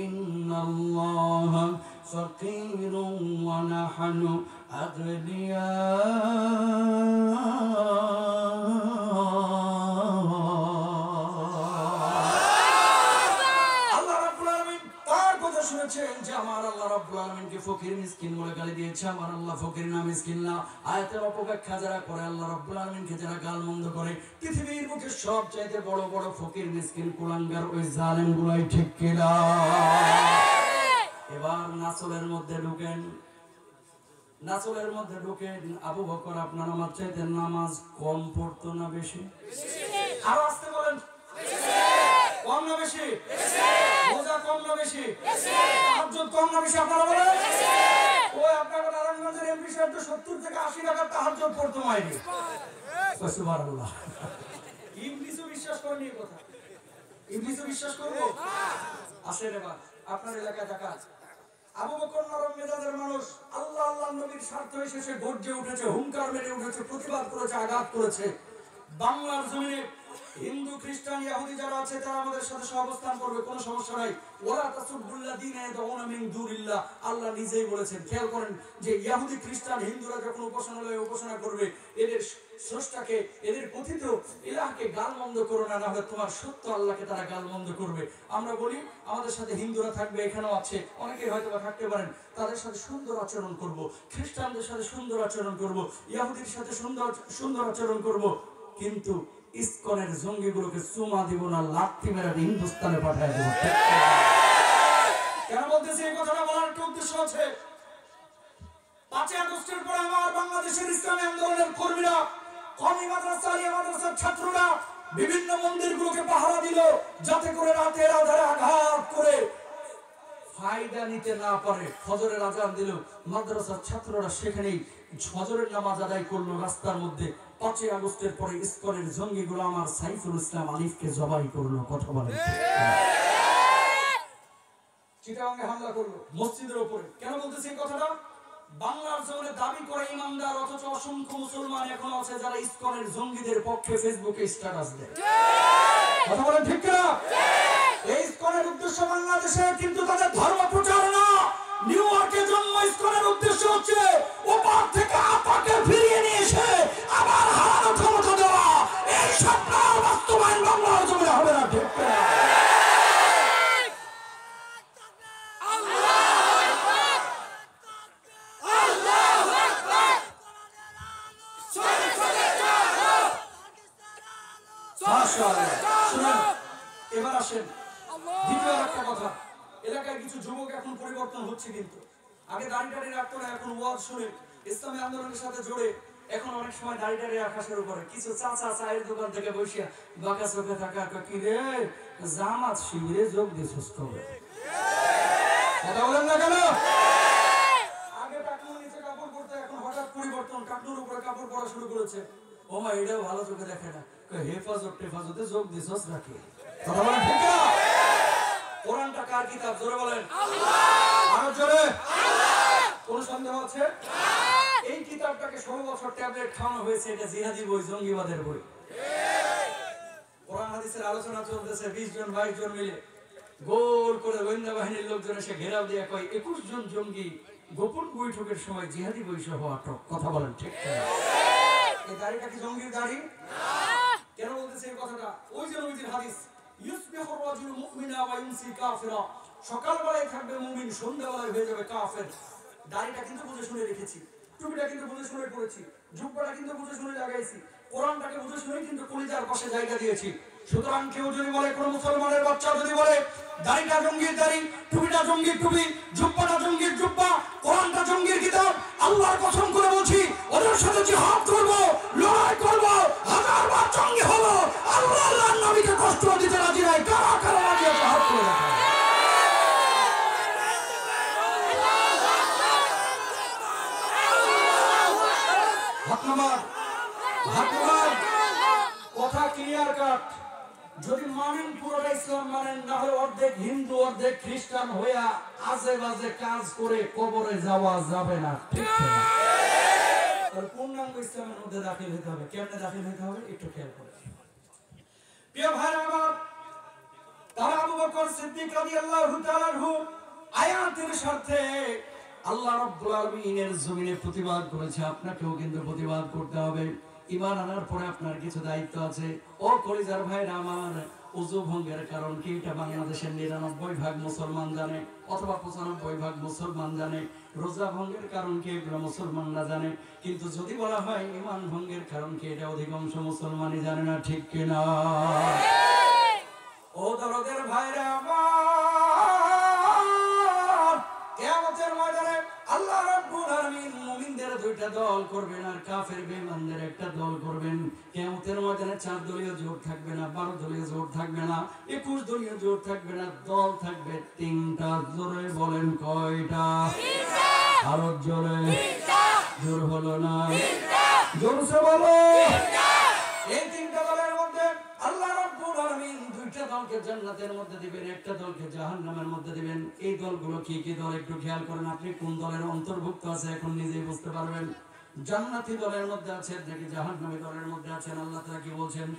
ইন্নাল্লাহা ফাকীরুন ওয়া নাহনু আগনিয়া। শুনেছেন যে আমার আল্লাহ রাব্বুল আলামিনকে ফকির মিসকিন বলে গালি দিয়েছে। আমার আল্লাহ ফকির না মিসকিন না। আয়াতের অপব্যাখ্যা যারা করে, আল্লাহ রাব্বুল আলামিনকে যারা গালমন্দ করে, পৃথিবীর বুকে সবচাইতে বড় বড় ফকির মিসকিন কুলাঙ্গার ওই জালেমগুলাই, ঠিক কিনা? এবার নাসলের মধ্যে ঢুকেন, নাসলের মধ্যে ঢুকেন। আবু বকর আপনার আমার চাইতে নামাজ কম পড়তো না বেশি? আরো আসতে বলেন, কম না বেশি? রোজা কম না বেশি? তাহাজ্জুদ কম না বেশি? আপনারা বলেন। ওই আপনার নারায়ণগঞ্জের এমপি সাহেব তো 70 থেকে 80 টাকা তাহাজ্জুদ পড়তো মাইরি। সুবহানাল্লাহ। ইবলিসও বিশ্বাস করেনি এই কথা। ইবলিসও বিশ্বাস করবো? আসে রে বাপ, আপনার এলাকায় দেখা আবু বকর নরম মেজাজের মানুষ, আল্লাহ আল্লাহ নবীর স্বার্থ এসে গর্জে উঠেছে, হুঙ্কার মেরে উঠেছে, প্রতিবাদ করেছে, আঘাত করেছে। বাংলার জমিনে হিন্দু খ্রিস্টান ইহুদি যারা আছে তারা আমাদের সাথে সহাবস্থান করবে, কোনো সমস্যা নাই। ওয়ালা তাসুবুল্লাযীনা ইয়াদউনা মিন দুনিল্লাহ, আল্লাহ নিজেই বলেছেন। খেয়াল করেন যে ইহুদি খ্রিস্টান হিন্দুরা যখন উপাসনালয়ে উপাসনা করবে, এদের স্রষ্টাকে, এদের কথিত ইলাহকে গালমন্দ করো না, না হলে তোমার সত্য আল্লাহকে তারা গালমন্দ করবে। আমরা বলি আমাদের সাথে হিন্দুরা থাকবে, এখানেও আছে, অনেকেই হয়তো বা থাকতে পারেন, তাদের সাথে সুন্দর আচরণ করব, খ্রিস্টানদের সাথে সুন্দর আচরণ করব, ইহুদির সাথে সুন্দর আচরণ করব, কিন্তু ইসকনের জঙ্গিগুলোকে চুমা দিব না, লাথি মেরে হিন্দুস্তানে পাঠায় দেব। কেন বলতেছি এই কথাটা? বলার একটা উদ্দেশ্য আছে। 5 আগস্টের পরে আমার বাংলাদেশের ইসলামী আন্দোলনের কর্মীরা, কওমি মাদ্রাসা, আলিয়া মাদ্রাসার ছাত্ররা বিভিন্ন মন্দিরগুলোকে পাহারা দিল, যাতে করে রাতের আধারে আঘাত করে ফায়দা নিতে না পারে। ফজরের আজান দিল, মাদ্রাসার ছাত্ররা সেখানেই ফজরের নামাজ আদায় করলো রাস্তার মধ্যে। 5 আগস্টের পরে ইসকনের জঙ্গিগুলো আমার সাইফুল ইসলাম আলিফকে জবাই করলো। কথা বলে চিটাগাঙ্গে হামলা করলো মসজিদের উপরে। কেন বলতেছি এই কথাটা? বাংলার জমিনে দাবি করে ইমানদার, অথচ অসংখ্য মুসলমান এখন আছে যারা ইসকনের জঙ্গিদের পক্ষে ফেসবুকে স্ট্যাটাস দেয়। কথা বলেন ঠিক কিনা? এই ইসকনের উদ্দেশ্য বাংলাদেশে, কিন্তু তাদের ধর্ম প্রচার না। নিউ ইয়র্কের জন্য ইসকনের উদ্দেশ্য হচ্ছে ওপার থেকে আপাকে ফিরিয়ে নিয়ে এসে আবার হারানো ক্ষমতা দেওয়া। এই স্বপ্ন আসেন। দ্বিতীয় একটা কথা, এলাকায় কিছু যুবক এখন পরিবর্তন হচ্ছে, কিন্তু আগে দাড়ি রাখতো না, এখন ওয়াজ শুনে ইসলামী আন্দোলনের সাথে জড়ে এখন অনেক সময় দাড়ি রাখা শুরু করে। কিছু চাচা চায়ের দোকান থেকে বসিয়া বাঁকা চোখে থাকা, কি রে জামাত শিবিরে যোগ দিছিস কবে? কথা বলেন না কেন? আগে টাকনুর নিচে কাপড় পরতে, এখন হঠাৎ পরিবর্তন, টাকনুর উপরে কাপড় পরা শুরু করেছে। ও মা, এটাও ভালো চোখে দেখে না, হেফাজত টেফাজতে যোগ দিছিস নাকি? কথা বলেন ঠিক না? কোরআনটা কার কিতাব? জোরে বলেন আল্লাহ। আরো জোরে আল্লাহ। কোন সন্দেহ আছে? এই কিতাবটাকে 16 বছর ট্যাবলেট খাওয়ানো হয়েছে, এটা জিহাদি বই, জঙ্গিবাদের বই। কোরআন হাদিসের আলোচনা চলতেছে, 20 জন 22 জন মিলে গোল করে গোয়েন্দা বাহিনীর লোকজন এসে ঘেরাও দিয়ে কয় 21 জন জঙ্গি গোপন বৈঠকের সময় জিহাদি বই সহ আটক। কথা বলেন ঠিক না? এই দাড়িটা কি জঙ্গির দাড়ি? কেন বলতেছে এই কথাটা? ওই যে নবীজির হাদিস, ইউসবিহু রাজুলু মুমিনা ওয়া ইউমসি কাফিরা, সকালবেলায় থাকবে মুমিন, সন্ধ্যাবেলায় হয়ে যাবে কাফের। দাড়িটা কিন্তু বুঝে শুনে রেখেছি, টুপিটা কিন্তু বুঝে শুনে পড়েছি, জুব্বাটা কিন্তু বুঝে শুনে লাগাইছি, কোরআনটাকে বুঝে শুনে কিন্তু কলিজার পাশে জায়গা দিয়েছি। সুতরাং কেউ যদি বলে, কোন মুসলমানের বাচ্চা যদি বলে দাড়িটা জঙ্গির দাড়ি, টুপিটা জঙ্গির টুপি, জুব্বাটা জঙ্গির জুব্বা, কোরআনটা জঙ্গির কিতাব, আল্লাহর কসম করে বলছি ওদের সাথে জিহাদ করব, লড়াই করব, হাজারবার জঙ্গি হব, আল্লাহ আল্লাহর নবীকে কষ্ট দিতে রাজি নাই। কারা কারা রাজি আছে হাত তুলে দেখাও। কথা ক্লিয়ার কাট। যদি মানেন পুরোটা ইসলাম মানেন, না হলে অর্ধেক হিন্দু অর্ধেক খ্রিস্টান হইয়া আজে বাজে কাজ করে কবরে যাওয়া যাবে না, ঠিক না? পূর্ণাঙ্গ ইসলামের মধ্যে দাখিল হতে হবে। কেমনে দাখিল হতে হবে একটু খেয়াল করে। প্রিয় ভাইরা আমার, তারা আবু বকর সিদ্দিক রাদিয়াল্লাহু তাআলা আনহু আয়াতের স্বার্থে আল্লাহ রাব্বুল আলামিনের জমিনে প্রতিবাদ করেছে। আপনাকেও কিন্তু প্রতিবাদ করতে হবে। ঈমান আনার পরে আপনার কিছু দায়িত্ব আছে। ও কলিজার ভাইরা আমার, ওযু ভঙ্গের কারণ কি এটা বাংলাদেশের 99% মুসলমান জানে, অথবা 95% মুসলমান জানে। রোজা ভঙ্গের কারণ কি এটা মুসলমানরা জানে, কিন্তু যদি বলা হয় ঈমান ভঙ্গের কারণ কি, এটা অধিকাংশ মুসলমানই জানে না, ঠিক কিনা? ও দরদের ভাইরা আমার, কিয়ামতের ময়দানে আল্লাহ রাব্বুল আলামিন মুমিনদের দুইটা দল করবেন আর কাফের বেঈমানদের একটা দল করবেন। কিয়ামতের ময়দানে 4 দলীয় জোট থাকবে না, 12 দলীয় জোট থাকবে না, 21 দলীয় জোট থাকবে না, দল থাকবে 3টা। জোরে বলেন কয়টা? 3টা। আরো জোরে? 3টা। জোর হলো না? 3টা। জোরসে বলো। 3টা। এই 3টা দলের মধ্যে আল্লাহ রাব্বুল আলামিন 2টা দলকে জান্নাতের মধ্যে দিবেন, একটা দলকে জাহান্নামের মধ্যে দিবেন। এই দলগুলো কি কি দল একটু খেয়াল করেন। আপনি কোন দলের অন্তর্ভুক্ত আছে এখন নিজেই বুঝতে পারবেন। জান্নাতি দলের মধ্যে আছেন নাকি জাহান্নামী দলের মধ্যে আছেন? আল্লাহ তাআলা কি বলছেন?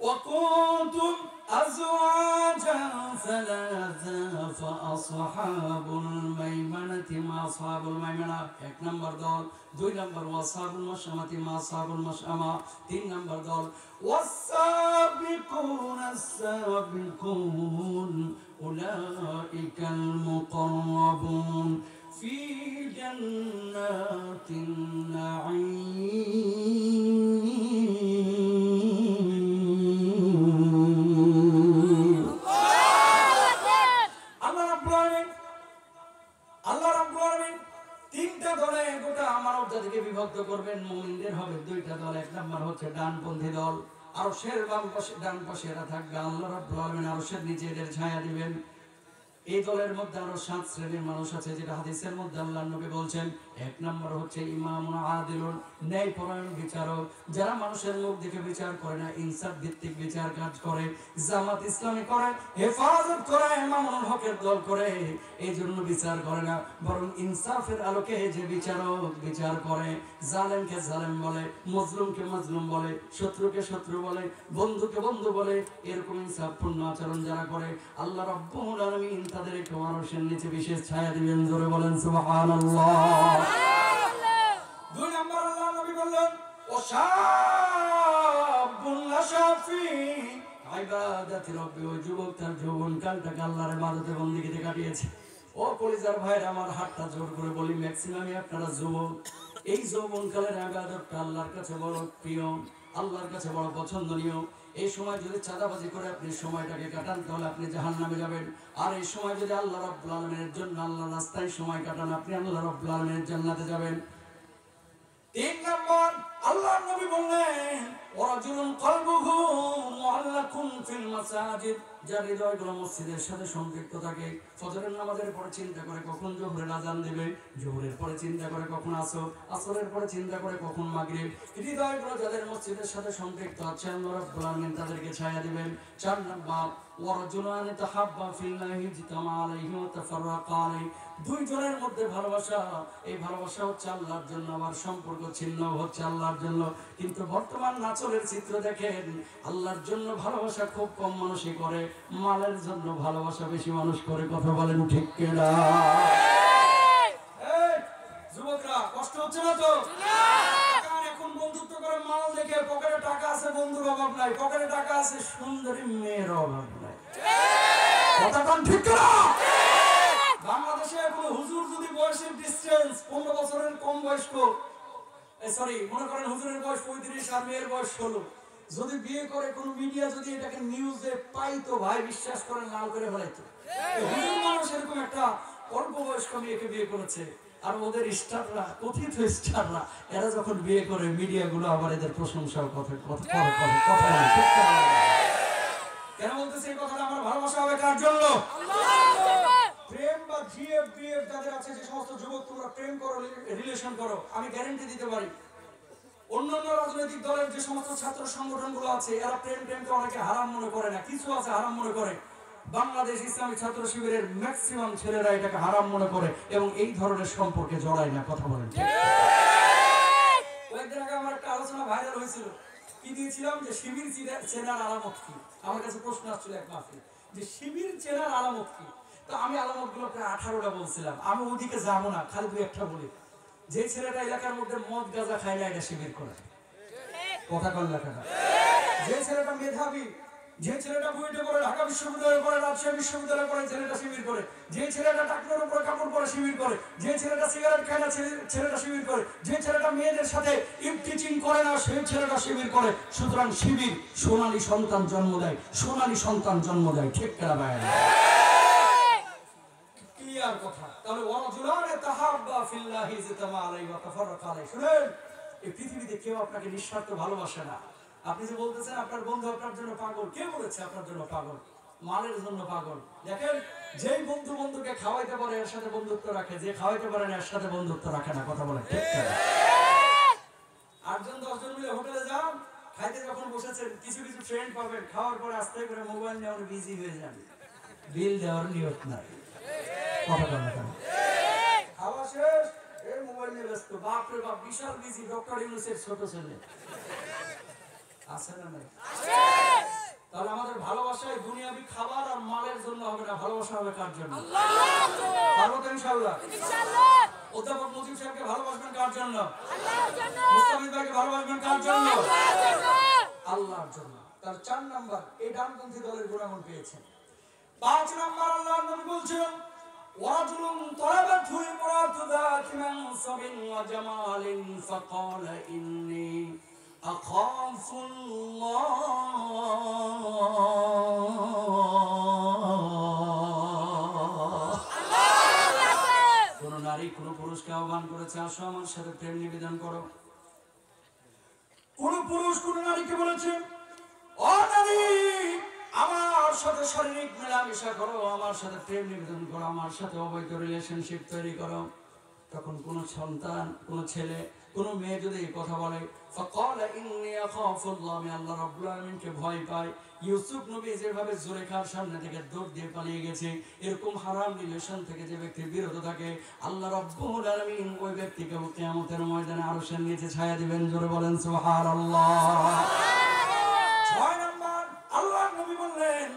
وكنتم أزواجا ثلاثا فأصحاب الميمنة ما أصحاب الميمنة 1 নম্বর দল, 2 নম্বর ওয়াসাবুল মাশআমাতি মা আসহাবুল মাশআমা, 3 নম্বর দল ওয়াসাবিকুনা السابقون أولئك المقربون في جنات النعيم। আল্লাহ রাব্বুল আলামিন 3টা দলে গোটা মানব জাতিকে বিভক্ত করবেন। মুমিনদের হবে 2টা দল। 1 নম্বর হচ্ছে ডানপন্থী দল, আরশের বাম পাশে ডান পাশে এরা থাকবে। আল্লাহ রাব্বুল আলামিন আরশের নিচে এদের ছায়া দিবেন। এই দলের মধ্যে আরো 7 শ্রেণীর মানুষ আছে, যেটা হাদিসের মধ্যে আল্লাহর নবী বলছেন। 1 নম্বর হচ্ছে ইমামুন আদিলুন, ন্যায়পরায়ণ বিচারক, যারা মানুষের মুখ দেখে বিচার করে না, ইনসাফ ভিত্তিক বিচার কাজ করে, জামাত ইসলামী করে, হেফাজত করে, ইমামুল হকের দল করে, এই জন্য বিচার করে না, বরং ইনসাফের আলোকে যে বিচারক বিচার করে, জালেমকে জালেম বলে, মজলুমকে মজলুম বলে, শত্রুকে শত্রু বলে, বন্ধুকে বন্ধু বলে, এরকম ইনসাফপূর্ণ আচরণ যারা করে, আল্লাহ রাব্বুল আলামিন তাদের একটু আরশের নিচে বিশেষ ছায়া দিবেন। জোরে বলেন সুবহানাল্লাহ। 2 নম্বর আল্লাহর নবী বললেন ওয়াশাবুন নাশাফি ইবাদাতি রাব্বি, ওই যুবক তার যৌবনকালটাকে আল্লাহর ইবাদতে বন্দেগীতে কাটিয়েছে। ও কলিজার ভাইরা আমার, হাতটা জোর করে বলি, ম্যাক্সিমামই আপনারা যুবক। এই যৌবনকালের ইবাদতটা আল্লাহর কাছে বড় প্রিয়, আল্লাহর কাছে বড় পছন্দনীয়। এই সময় যদি চাঁদাবাজি করে আপনি সময়টাকে কাটান তাহলে আপনি জাহান্নামে যাবেন। আর এই সময় যদি আল্লাহ রাব্বুল আলামিনের জন্য আল্লাহর রাস্তায় সময় কাটান আপনি আল্লাহ রাব্বুল আলামিনের জান্নাতে যাবেন। 3 নম্বর আল্লাহর নবী বললেন ওয়ারাজুলুন কলবুহু মুআল্লাকুন ফিল মাসাজিদ, যার হৃদয়গুলো মসজিদের সাথে সম্পৃক্ত থাকে। ফজরের নামাজের পরে চিন্তা করে কখন যোহরের আযান দিবে, যোহরের পরে চিন্তা করে কখন আসর, আসরের পরে চিন্তা করে কখন মাগরিব। হৃদয়গুলো যাদের মসজিদের সাথে সম্পৃক্ত আছে আল্লাহ রাব্বুল আলামিন তাদেরকে ছায়া দিবেন। 4 নম্বর ওয়ারাজুলান তাহাব্বা ফিল্লাহি ইজতামা আলাইহি ওয়া তাফাররাকা আলাইহি, দুইজনের মধ্যে ভালোবাসা, এই ভালোবাসা হচ্ছে আল্লাহর জন্য, আমার সম্পর্ক ছিন্ন হচ্ছে আল্লাহর জন্য। কিন্তু বর্তমান নাচরের চিত্র দেখেন, আল্লাহর জন্য ভালোবাসা খুব কম মানুষই করে, মালের জন্য ভালোবাসা বেশি মানুষ করে। কথা বলেন ঠিক কিনা? যুবকরা কষ্ট হচ্ছে না তো? এখন বন্ধুত্ব করে মাল দেখে, পকেটে টাকা আছে বন্ধুর অভাব নাই, পকেটে টাকা আছে সুন্দরী মেয়ের অভাব নাই। কথা কোন ঠিক কিনা? বাংলাদেশে এখন হুজুর যদি বয়সের ডিসটেন্স 15 বছরের কম বয়স্ক, মনে করেন হুজুরের বয়স 35 আর মেয়ের বয়স 16, যদি বিয়ে করে কোন মিডিয়া যদি এটাকে নিউজে পাইতো ভাই বিশ্বাস করেন লাল করে ফেলাইতো। হুজুর মানুষ এরকম একটা অল্প বয়স্ক মেয়েকে বিয়ে করেছে, আর ওদের স্টাররা, কথিত স্টাররা, এরা যখন বিয়ে করে মিডিয়াগুলো আবার এদের প্রশংসাও কথা কেন বলতেছে এই কথাটা? আমার ভালোবাসা হবে কার জন্য? প্রেম বা জিএফ বিএফ যাদের আছে, যে সমস্ত যুবক তোমরা প্রেম করো, রিলেশন করো, আমি গ্যারান্টি দিতে পারি অন্যান্য রাজনৈতিক দলের যে সমস্ত ছাত্র সংগঠনগুলো আছে এরা প্রেমকে অনেকে হারাম মনে করে না, কিছু আছে হারাম মনে করে। বাংলাদেশ ইসলামী ছাত্র শিবিরের ম্যাক্সিমাম ছেলেরা এটাকে হারাম মনে করে এবং এই ধরনের সম্পর্কে জড়ায় না। কথা বলেন ঠিক? কয়েকদিন আগে আমার একটা আলোচনা ভাইরাল হয়েছিল, কি দিয়েছিলাম যে শিবির চেনার আলামত কি। আমার কাছে প্রশ্ন আসছিল এক মাহফিলে যে শিবির চেনার আলামত কি। তো আমি আলামতগুলো প্রায় 18টা বলছিলাম। আমি ওদিকে যাবো না, খালি 2-1টা বলি। যে ছেলেটা এলাকার মধ্যে মদ গাঁজা খায় না এটা শিবির করে। কথা কোন লেখাটা? যে ছেলেটা মেধাবী, যে ছেলেটা বুয়েটে পড়ে, ঢাকা বিশ্ববিদ্যালয়ে পড়ে, রাজশাহী বিশ্ববিদ্যালয়ে পড়ে, ছেলেটা শিবির করে। যে ছেলেটা টাকনোর উপরে কাপড় পরে শিবির করে। যে ছেলেটা সিগারেট খায় না ছেলেটা শিবির করে। যে ছেলেটা মেয়েদের সাথে ইফটিচিং করে না সেই ছেলেটা শিবির করে। সুতরাং শিবির সোনালী সন্তান জন্ম দেয়, সোনালী সন্তান জন্ম দেয়। ঠিক কিনা ভাই? ক্লিয়ার কথা। তাহলে ওয়ারাজুলানে তাহাব্বা ফিল্লাহি ইজতামা আলাইহি ওয়া তাফাররাকা আলাইহি। শুনেন, এই পৃথিবীতে কেউ আপনাকে নিঃস্বার্থ ভালোবাসে না। আপনি যে বলতেছেন আপনার বন্ধু আপনার জন্য পাগল, কে বলেছে আপনার জন্য পাগল? মালের জন্য পাগল। দেখেন, যেই বন্ধু বন্ধুকে খাওয়াইতে পারে এর সাথে বন্ধুত্ব রাখে, যে খাওয়াইতে পারে না এর সাথে বন্ধুত্ব রাখে না। কথা বলেন ঠিক কিনা? 8জন 10জন মিলে হোটেলে যান, খাইতে যখন বসেছেন কিছু কিছু ফ্রেন্ড পাবেন, খাওয়ার পরে আস্তে করে মোবাইল নিয়ে উনি বিজি হয়ে যান, বিল দেওয়ার নিয়ত নাই। কথা বলেন না কেন? খাওয়া শেষ, এই মোবাইল নিয়ে ব্যস্ত। বাপ রে বাপ, বিশাল বিজি। ডক্টর ইউনূসের ছোট ছেলে আছে না নাই? তাহলে আমাদের ভালোবাসায় দুনিয়াবি খাবার আর মালের জন্য হবে না, ভালোবাসা হবে কার জন্য? আল্লাহর জন্য। পারবো তো ইনশাআল্লাহ? ইনশাআল্লাহ। অধ্যাপক মুজিব সাহেবকে ভালোবাসবেন কার জন্য? আল্লাহর জন্য। মুস্তাফিজ ভাইকে ভালোবাসবেন কার জন্য? আল্লাহর জন্য। আল্লাহর জন্য। তার 4 নাম্বার এই ডানপন্থী দলের গুণাগুণ পেয়েছেন। 5 নাম্বার আল্লাহর নবী বলছেন ওয়াজুলুন তালাবাতহু ইমরাতু যাতি মানসাবিন ওয়া জামালিন ফাকালা ইন্নী আখাফুল্লাহ। কোন নারী কোন পুরুষকে আহ্বান করেছে আসো আমার সাথে প্রেম নিবেদন করো। কোন পুরুষ কোন নারীকে বলেছে ও নারী আমার সাথে শারীরিক মেলামেশা করো, আমার সাথে প্রেম নিবেদন করো, আমার সাথে অবৈধ রিলেশনশিপ তৈরি করো। তখন কোন সন্তান, কোন ছেলে, কোন মেয়ে যদি এই কথা বলে ফাকালা ইন্নী আখাফুল্লাহ, আমি আল্লাহ রাব্বুল আলামিনকে ভয় পাই। ইউসুফ নবী যেভাবে জুলেখার সামনে থেকে দৌড় দিয়ে পালিয়ে গেছে, এরকম হারাম রিলেশন থেকে যে ব্যক্তি বিরত থাকে আল্লাহ রাব্বুল আলামিন ওই ব্যক্তিকে কিয়ামতের ময়দানে আরশের নিচে ছায়া দিবেন। জোরে বলেন সুবহানাল্লাহ। 6 নাম্বার আল্লাহর নবী বললেন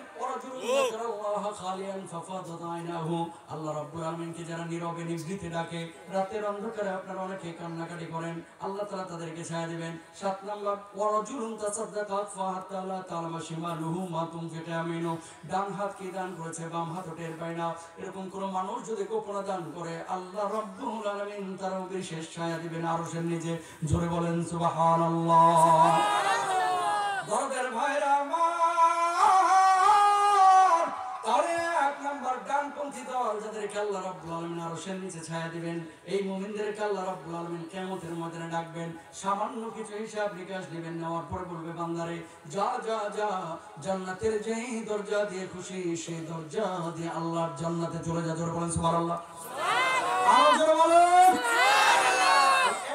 আল্লাহ রাব্বুল আলামিনকে যারা নীরবে নিভৃতে ডাকে, রাতের অন্ধকারে আপনারা অনেকে কান্নাকাটি করেন, আল্লাহ তাআলা তাদেরকে ছায়া দিবেন। 7 নাম্বার ওয়ারাজুলুন তাসাদদাকা ফাহাত্তা লা তা'লামা শিমালুহু মা তুনফিকু ইয়ামিনু, ডান হাত কি দান করেছে বাম হাত টের পায় না। এরকম কোন মানুষ যদি গোপনে দান করে আল্লাহ রাব্বুল আলামিন তার বিশেষ ছায়া দিবেন আরশের নিচে। জোরে বলেন সুবহানাল্লাহ। দরদের ভাইরা বান্দাদেরকে আল্লাহ রাব্বুল আলামিন আরশের নিচে ছায়া দিবেন, এই মুমিনদেরকে আল্লাহ রাব্বুল আলামিন কিয়ামতের ময়দানে ডাকবেন, সামান্য কিছু হিসাব নিকাশ দিবেন, নেওয়ার পরে বলবে বান্দারে যা যা যা, জান্নাতের যেই দরজা দিয়ে খুশি সেই দরজা দিয়ে আল্লাহর জান্নাতে চলে যা। জোরে বলেন সুবহানাল্লাহ। আরো জোরে বলেন।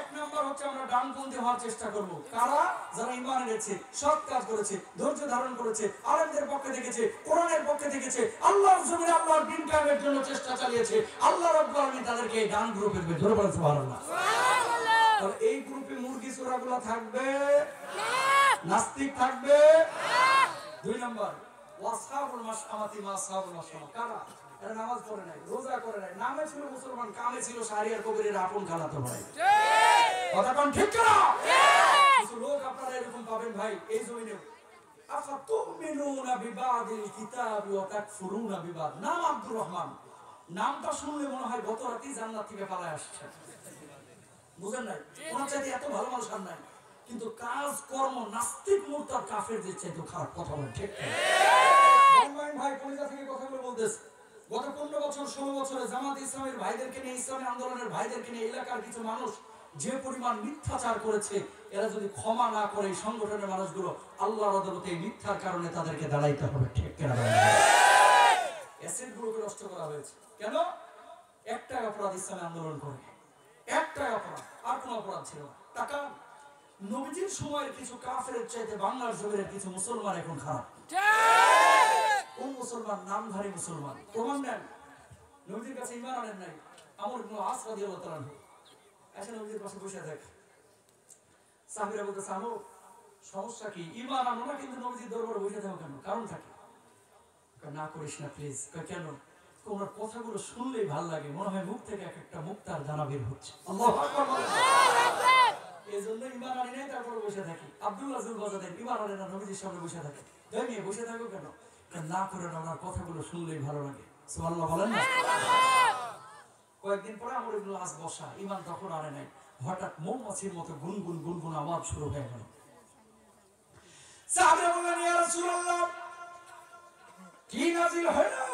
এক নাম্বার হচ্ছে আমরা ডানপন্থী হওয়ার চেষ্টা করব। কারা? যারা ঈমান এনেছে, সৎ কাজ করেছে, ধৈর্য ধারণ করেছে, আলেমদের পক্ষে থেকেছে, কোরআনের পক্ষে থেকেছে, আল্লাহর জমিনে আল্লাহর দ্বীন কায়েমের জন্য চেষ্টা চালিয়েছে, আল্লাহ রাব্বুল আলামিন তাদেরকে এই ডান গ্রুপে দেবে। জোরে বলেন সুবহানাল্লাহ। আর এই গ্রুপে মুরগি চোরাগুলো থাকবে না, নাস্তিক থাকবে না। দুই নাম্বার ওয়াসহাবুল মাশআমাতি মা আসহাবুল মাশআমা। কারা? এরা নামাজ পড়ে নাই, রোজা করে নাই, নামে ছিল মুসলমান, কামে ছিল শাহরিয়ার কবিরের আপন খালাতো ভাই। ঠিক কথা কোন ঠিক না? কিছু লোক আপনারা এরকম পাবেন ভাই এই জমিনেও। আফাতুমিনুনা বিবাদিল কিতাবি ওয়া তাকফুরুনা বিবাদ। নাম আব্দুর রহমান, নামটা শুনলে মনে হয় গত রাতেই জান্নাত থেকে পালায় আসছে। বুঝেন নাই? ওনার চাইতে এত ভালো মানুষ আর নাই, কিন্তু কাজ কর্ম নাস্তিক মুরতাদ কাফেরদের চাইতে খারাপ। কথা বলেন ঠিক না? ভাই কলিজা থেকে কথাগুলো বলতেছে। গত 15 বছর 16 বছরে জামাত ইসলামের ভাইদেরকে নিয়ে, ইসলামী আন্দোলনের ভাইদেরকে নিয়ে এলাকার কিছু মানুষ যে পরিমাণ মিথ্যাচার করেছে, এরা যদি ক্ষমা না করে এই সংগঠনের মানুষগুলো আল্লাহর আদালতে এই মিথ্যার কারণে তাদেরকে দাঁড়াইতে হবে। ঠিক কিনা? অ্যাসেট গুলোকে নষ্ট করা হয়েছে কেন? একটাই অপরাধ, ইসলামী আন্দোলন করে একটাই অপরাধ, আর কোনো অপরাধ ছিল না। টাকা। নবীজির সময়ের কিছু কাফেরের চাইতে বাংলার জমিনের কিছু মুসলমান এখন খারাপ। কোন মুসলমান? নামধারী মুসলমান। প্রমাণ নেন। নবীজির কাছে ঈমান আনেন নাই। আমর ইবনে আস রাদিয়াল্লাহু তাআলা এসে নবীজির পাশে বসে থাকে। সাহাবীরা বলতেছে আমর সমস্যা কি? ঈমান আনো না, কিন্তু নবীজির দরবারে বসে থাকো কেন? কারণ থাকে। না করিস না প্লিজ। কেন? ওনার কথাগুলো শুনলেই ভালো লাগে, মনে হয় মুখ থেকে এক একটা মুক্তার দানা বের হচ্ছে। আল্লাহু আকবার। এই জন্য ঈমান আনি নাই, তারপরে বসে থাকি। আব্দুল্লাহ জুলবাজাদের ঈমান আনে না, নবীজির সামনে বসে থাকে। নিয়ে বসে থাকো কেন? না করে না, ওনার কথাগুলো শুনলেই ভালো লাগে। সুবহানাল্লাহ বলেন না? কয়েকদিন পরে আমর ইবনে আস বসা, ঈমান তখন আনে নাই। হঠাৎ মৌমাছির মতো গুনগুন গুনগুন আওয়াজ শুরু হয়ে গেল। সাহাবীরা বললেন ইয়া রাসূলুল্লাহ, কি নাজিল হইলো?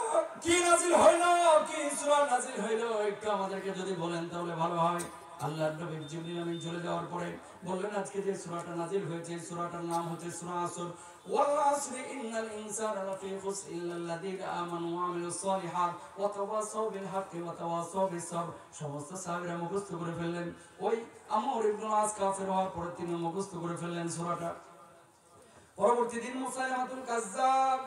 কি নাজিল হইলো? কি সূরা নাজিল হইলো? একটু আমাদেরকে যদি বলেন তাহলে ভালো হয়। আল্লাহর নবী জিবরিল আমিন চলে যাওয়ার পরে বললেন আজকে যে সূরাটা নাজিল হয়েছে, সূরাটার নাম হচ্ছে সূরা আসর। ওয়াল আসরি ইন্নাল ইনসানা লাফি খুসর ইল্লাল্লাযীনা আমানু ওয়া আমিলুস সালিহাত ওয়া তাওয়াসাউ বিল হাক্কি ওয়া তাওয়াসাউ বিস সাবর। সমস্ত সাহাবীরা মুখস্থ করে ফেললেন। ওই আমর ইবনে আস কাফের হওয়ার পরে তিনি মুখস্থ করে ফেললেন সূরাটা। পরবর্তী দিন মুসাইলামাতুল কাজ্জাব,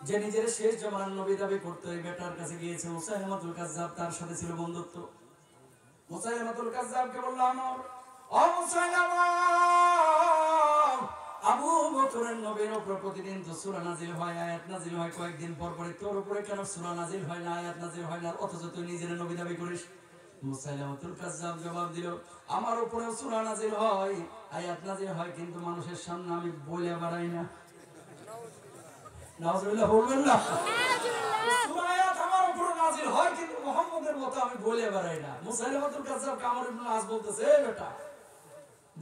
যে নিজের শেষ জামানার নবী দাবি করতে ওই বেটার কাছে গিয়েছে। মুসাইলামাতুল কাজ্জাব, তার সাথে ছিল বন্ধুত্ব। মুসাইলামাতুল কাজ্জাবকে বলল আমর, ও মুসাইলামা, আবু বকরের নবীর উপর প্রতিদিন তো সূরা নাজিল হয়, আয়াত নাজিল হয়, কয়েকদিন পর পরে তোর উপরে কেন সূরা নাজিল হয় না, আয়াত নাজিল হয় না, অথচ তুই নিজের নবী দাবি করিস? মুসাইলামাতুল কাজ্জাব জবাব দিল, আমার উপরেও সূরা নাজিল হয়, আয়াত নাজিল হয়, কিন্তু মানুষের সামনে আমি বলে বেড়াই না। নাউজুবিল্লাহ বলবেন না? সূরা আয়াত আমার উপরে নাজিল হয়, কিন্তু মুহাম্মদের মতো আমি বলে বেড়াই না। মুসাইলামাতুল কাজ্জাব আমর ইবনে আস বলতেছে, এ বেটা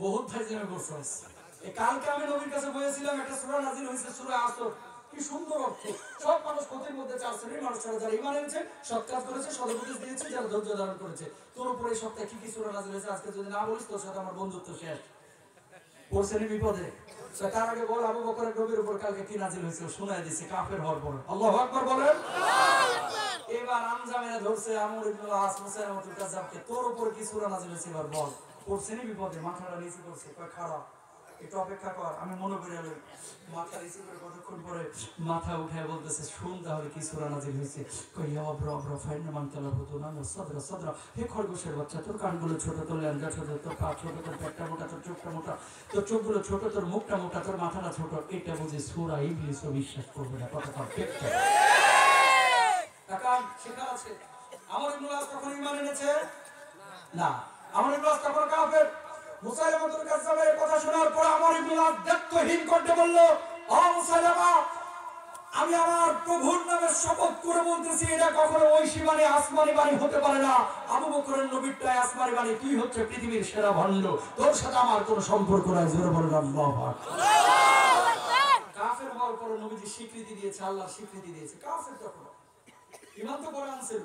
বহুত ফাইজলামি করছস। এই কালকে আমি নবীর কাছে বলেছিলাম একটা সূরা নাজিল হয়েছে, সূরা আসর। কি সুন্দর অর্থ। সব মানুষ ক্ষতির মধ্যে, 4 শ্রেণীর মানুষ, যারা ঈমান এনেছে, সৎ কাজ করেছে, সদুপদেশ দিয়েছে, যারা ধৈর্য ধারণ করেছে। তোর উপরে এই সপ্তাহে কি কি সূরা নাজিল হয়েছে আজকে যদি না বলিস, তোর সাথে আমার বন্ধুত্ব শেষ। পড়ছেন বিপদে। তার আগে বল আবু বকরের নবীর উপর কালকে কি নাজিল হয়েছে শোনায় দিছে কাফের হওয়ার পর। আল্লাহু আকবার বলেন। এবার আনজামেনে ধরছে আমর ইবনে আস মুসাইলামাতুল কাজ্জাবকে, তোর উপর কি সূরা নাজিল হয়েছে এবার বল। পড়ছেন বিপদে, মাথাটা নিচু করছে, কয় খারাপ একটু অপেক্ষা কর, আমি মনে করে এলো। মাথা নিচু করে কতক্ষণ পরে মাথা উঠায় বলতেছে, শুন তাহলে কি সূরা নাজিল হয়েছে। কই অব্র অব্র ফাইনা মান তালাবুতু না সদরা সদরা। হে খরগোশের বাচ্চা, তোর কানগুলো ছোট, তোর ল্যাঙ্গা ছোট, তোর পা ছোট, তোর পেটটা মোটা, তোর চোখটা মোটা, তোর চোখগুলো ছোট, তোর মুখটা মোটা, তোর মাথাটা ছোট। এটা বুঝি সূরা ইবলিসও বিশ্বাস করবে না। কথা ঠিক টাকা শেখা আছে। আমর ইবনে আস কখনো ঈমান এনেছে না। আমর ইবনে আস কখনো কাফের। মুসাইলামাতুল কাজ্জাবের কথা শোনার পর আমর ইবনে আস দায়িত্বহীন করতে বলল, ও মুসাইলামা, আমি আমার প্রভুর নামে শপথ করে বলতেছি, এটা কখনো ঐশী বাণী, আসমানি বাণী হতে পারে না। আবু বকরের নবীটাই আসমানি বাণী, তুই হচ্ছে পৃথিবীর সেরা ভণ্ড, তোর সাথে আমার কোনো সম্পর্ক নাই। জোরে বলেন আল্লাহু আকবার। কাফের হওয়ার পর নবীজি স্বীকৃতি দিয়েছে, আল্লাহর স্বীকৃতি দিয়েছে। কাফের তখন ঈমান তো করে আনছে,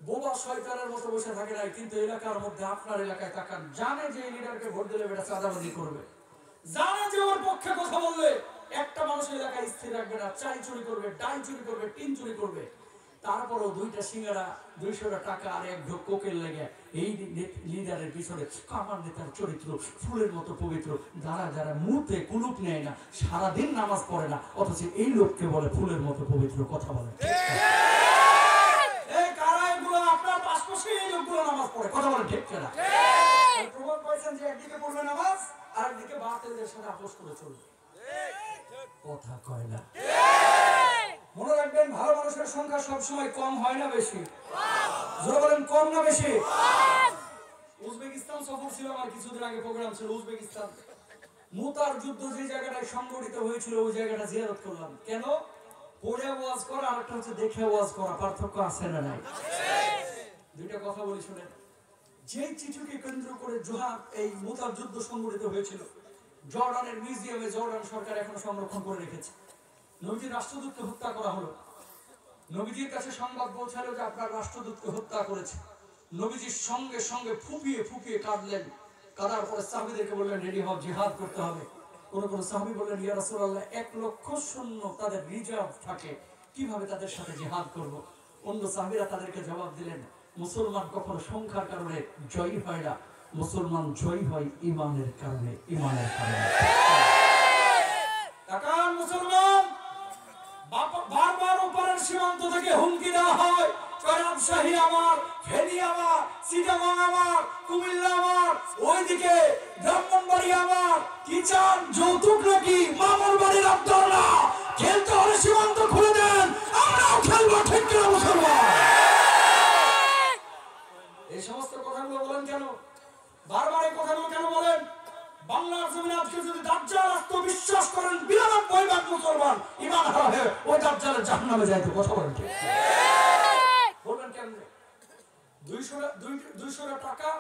বোবা শয়তানের মতো বসে থাকে নাই, কিন্তু এলাকার মধ্যে আপনার এলাকায় তাকান, জানে যে এই লিডারকে ভোট দিলে বেটা চাঁদাবাজি করবে, জানে যে ওর পক্ষে কথা বললে একটা মানুষের এলাকায় স্থির রাখবে না, চাই চুরি করবে, ডাল চুরি করবে, টিন চুরি করবে। তারপরও 2টা সিঙ্গারা 200 টাকা আর 1 ঢোক কোকের লেগে এই লিডারের পিছনে আমার নেতার চরিত্র ফুলের মতো পবিত্র, যারা যারা মুহূর্তে কুলুপ নেয় না, সারাদিন নামাজ পড়ে না, অথচ এই লোককে বলে ফুলের মতো পবিত্র কথা বলে। এই কারা এগুলো আপনার পাশাপাশি এই লোকগুলো নামাজ পড়ে কথা বলে ঠিক না? প্রমাণ পাইছেন যে একদিকে পড়বে নামাজ আর একদিকে বাতিলদের সাথে আপোষ করে চলবে, কথা কয় না। মনে রাখবেন, ভালো মানুষের সংখ্যা সবসময় কম হয় না বেশি? জোরে বলেন, কম না বেশি? উজবেকিস্তান সফর ছিল আমার, কিছুদিন আগে প্রোগ্রাম ছিল উজবেকিস্তান। মুতার যুদ্ধ যে জায়গাটায় সংগঠিত হয়েছিল ওই জায়গাটা জিয়ারত করলাম। কেন? পড়ে ওয়াজ করা আর একটা হচ্ছে দেখে ওয়াজ করা, পার্থক্য আছে না নাই? দুইটা কথা বলি শুনেন। যে চিঠিকে কেন্দ্র করে এই মুতার যুদ্ধ সংগঠিত হয়েছিল, জর্ডানের মিউজিয়ামে জর্ডান সরকার এখনো সংরক্ষণ করে রেখেছে। নবীজির রাষ্ট্রদূতকে হত্যা করা হলো। নবীজির কাছে সংবাদ পৌঁছালো যে আপনার রাষ্ট্রদূতকে হত্যা করেছে। নবীজির সঙ্গে সঙ্গে ফুপিয়ে ফুপিয়ে কাঁদলেন। কাঁদার পরে সাহাবীদেরকে বললেন, রেডি হও, জিহাদ করতে হবে। কোন কোন সাহাবী বললেন, ইয়া রাসূলুল্লাহ, 1 লক্ষ সৈন্য তাদের রিজার্ভ থাকে, কিভাবে তাদের সাথে জিহাদ করব? অন্য সাহাবীরা তাদেরকে জবাব দিলেন, মুসলমান কখনো সংখ্যার কারণে জয়ী হয় না, মুসলমান জয়ী হয় ঈমানের কারণে, ঈমানের কারণে। তাকান মুসলমান, বারবার ওপারের সীমান্ত থেকে হুমকি দেওয়া হয়, রাজশাহী আমার, ফেনী আমার, চিটাগাং আমার, কুমিল্লা আমার, ওইদিকে ব্রাহ্মণবাড়ি আমার। কি চান, যৌতুক নাকি? মামার বাড়ির আবদার না, খেলতে হলে সীমান্ত খুলে দেন, আমরাও খেলবো, ঠিক কিনা মুসলমান? এই সমস্ত কথাগুলো বলেন কেন? বারবার এই কথাগুলো কেন বলেন? বাংলার জমিনে আজকে যদি দাজ্জাল আসতো, বিশ্বাস করেন 92% মুসলমান ঈমান হারা হয়ে ওই দাজ্জালের জাহান্নামে যাইতো, কথা বলেন ঠিক? বলবেন কেন? 200 টাকা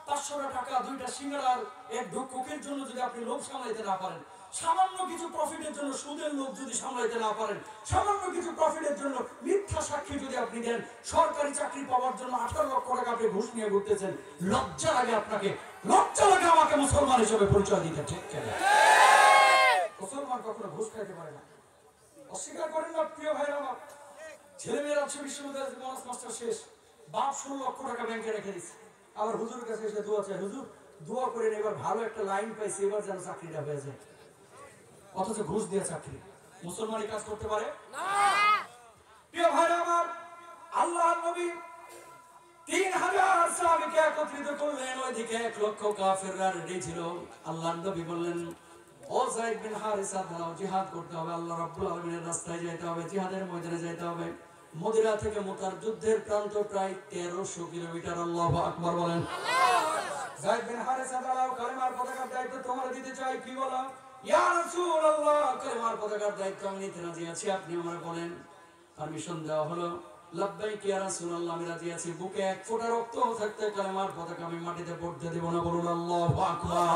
500 টাকা 2টা সিঙ্গারার 1 ঢোক কোকের জন্য যদি আপনি লোভ সামলাইতে না পারেন, সামান্য কিছু প্রফিটের জন্য সুদের লোভ যদি সামলাইতে না পারেন, সামান্য কিছু প্রফিটের জন্য মিথ্যা সাক্ষী যদি আপনি দেন, সরকারি চাকরি পাওয়ার জন্য 18 লক্ষ টাকা আপনি ঘুষ নিয়ে ঘুরতেছেন, লজ্জা লাগে আপনাকে, লজ্জা লাগে আমাকে মুসলমান হিসেবে পরিচয় দিতে, ঠিক কিনা? মুসলমান কখনো ঘুষ খাইতে পারে না, অস্বীকার করেন না প্রিয় ভাইরা আমার। ছেলেমেয়েরা আছে বিশ্ববিদ্যালয়ে বোনাস মাস্টার শেষ, বাপ 16 লক্ষ টাকা ব্যাংকে রেখে দিচ্ছে, আবার হুজুরের কাছে এসে দোয়া চায়, হুজুর দোয়া করেন এবার ভালো একটা লাইন পাইছি, এবার যেন চাকরিটা হয়ে যায়, অথচ ঘুষ দিয়ে চাকরি। মুসলমানই কাজ করতে পারে না। প্রিয় ভাইরা আমার, আল্লাহর নবী 3000 সাহাবীকে একত্রিত করলেন, ওইদিকে 1 লক্ষ কাফেররা রেডি ছিল। আল্লাহর নবী বললেন, ও যায়েদ বিন হারিসা, দাঁড়াও, জিহাদ করতে হবে, আল্লাহ রাব্বুল আলামিনের রাস্তায় যেতে হবে, জিহাদের ময়দানে যেতে হবে। মদিনা থেকে মুতার যুদ্ধের প্রান্ত প্রায় 1300 কিলোমিটার। আল্লাহু আকবার বলেন। যায়েদ বিন হারিসা, দাঁড়াও, কালেমার পতাকার দায়িত্ব তোমার দিতে চাই। কি বলো? ইয়া রাসূলুল্লাহ, কালেমার পতাকার দায়িত্ব আমি নিতে রাজি আছি, আপনি আমাকে বলেন। পারমিশন দেওয়া হলো। লাব্বাইক ইয়া রাসূলুল্লাহ, আমি রাজি আছি। বুকে 1 ফোঁটা রক্ত থাকতে কালেমার পতাকা আমি মাটিতে পড়তে দেব না, বলুন আল্লাহু আকবার।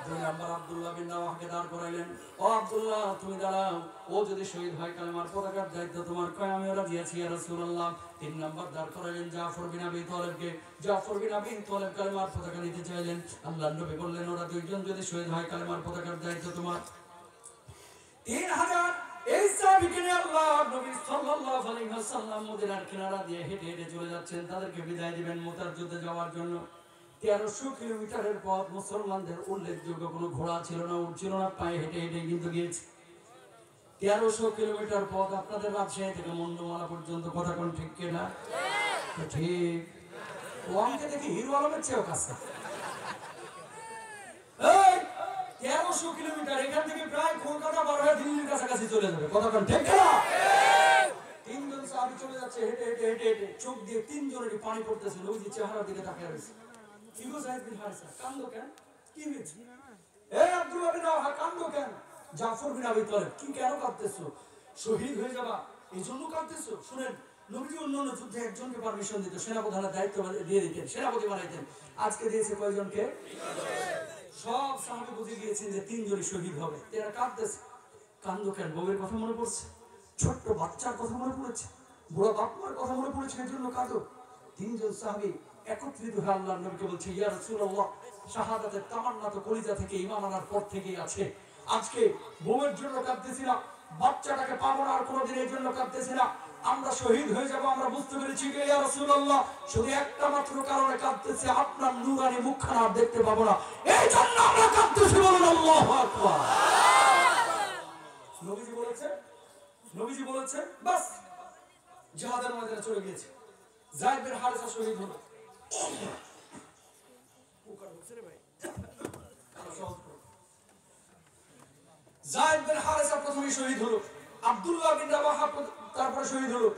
দুই নাম্বার আব্দুল্লাহ বিন রাওয়াহকে দাঁড় করাইলেন, ও আব্দুল্লাহ তুমি দাঁড়াও, ও যদি শহীদ হয় কালেমার পতাকার দায়িত্ব তোমার, কয় আমি রাজি আছি ইয়া রাসূলুল্লাহ। 3 নাম্বার দাঁড় করাইলেন জাফর বিন আবি তালেবকে, জাফর বিন আবি তালেব কালেমার পতাকা নিতে চাইলেন। আল্লাহর নবী বললেন, ওরা দুইজন যদি শহীদ হয় কালেমার পতাকার দায়িত্ব তোমার। 3000 এই সাহাবীকে নিয়ে আল্লাহর নবী সাল্লাল্লাহু আলাইহি ওয়াসাল্লাম মদিনার কিনারা দিয়ে হেঁটে হেঁটে চলে যাচ্ছেন, তাদেরকে বিদায় দিবেন মুতার যুদ্ধে যাওয়ার জন্য। 1300 কিলোমিটারের পথ, মুসলমানদের উল্লেখযোগ্য কোনো ঘোড়া ছিল না, উট ছিল না, পায়ে হেঁটে হেঁটে কিন্তু গিয়েছে। 1300 কিলোমিটার পথ, আপনাদের রাজশাহী থেকে মন্ডমালা পর্যন্ত, কথা কোন ঠিক কিনা? ঠিক। ও আমাকে দেখি হিরো আলমের চেয়েও কাছে। 1300 কিলোমিটার, এখান থেকে প্রায় কলকাতা পার হয়ে দিল্লির কাছাকাছি চলে যাবে, কথা কোন ঠিক কিনা? 3 জন সাহাবী চলে যাচ্ছে হেঁটে হেঁটে হেঁটে হেঁটে, চোখ দিয়ে 3 জনেরই পানি পড়তেছিল, ওই যে চেহারার দিকে তাকিয়ে রয়েছে। কি গো যায়েদ বিন হারিসা, কান্দো কেন? কি হয়েছে? আব্দুল্লাহ বিন রাওয়াহা, কান্দো কেন? জাফর বিন আবি তালেব, কি কেন কাঁদতেছো? শহীদ হয়ে যাবা এই জন্য কাঁদতেছো? শুনেন, নবীজি অন্যান্য যুদ্ধে একজনকে পারমিশন দিত, সেনাপ্রধানের দায়িত্ব দিয়ে দিতেন, সেনাপতি বানাইতেন। আজকে দিয়েছে কয়জনকে? সব সাহাবী বুঝে গিয়েছেন যে 3 জনই শহীদ হবে, এরা কাঁদতেছে। কান্দো কেন? বউয়ের কথা মনে পড়ছে, ছোট্ট বাচ্চার কথা মনে পড়েছে, বুড়া বাপমার কথা মনে পড়েছে এই জন্য কাঁদো। তিনজন সাহাবী একত্রিত হয়ে আল্লাহর নবীকে বলছে, ইয়া রাসূলুল্লাহ, শাহাদাতের তামান্না তো কলিজা থেকে ঈমান আনার পর থেকেই আছে। আজকে বউয়ের জন্য কাঁদতেছি না, বাচ্চাটাকে পাবো না আর কোনোদিন এই জন্য কাঁদতেছি না, আমরা শহীদ হয়ে যাব আমরা বুঝতে পেরেছি ইয়া রাসূলুল্লাহ, শুধু একটা মাত্র কারণে কাঁদতেছি, আপনার নূরানি মুখখানা আর দেখতে পাবো না, এই জন্য আমরা কাঁদতেছি। বলুন আল্লাহু আকবার। নবীজি বলেছে বাস জিহাদের ময়দানে চলে গিয়েছে। যায়েদ বিন হারেসা শহীদ হলো। যায়েদ বিন হারেসা প্রথমে শহীদ হলো, আব্দুল্লাহ বিন রাওয়াহা তারপরে শহীদ হলো।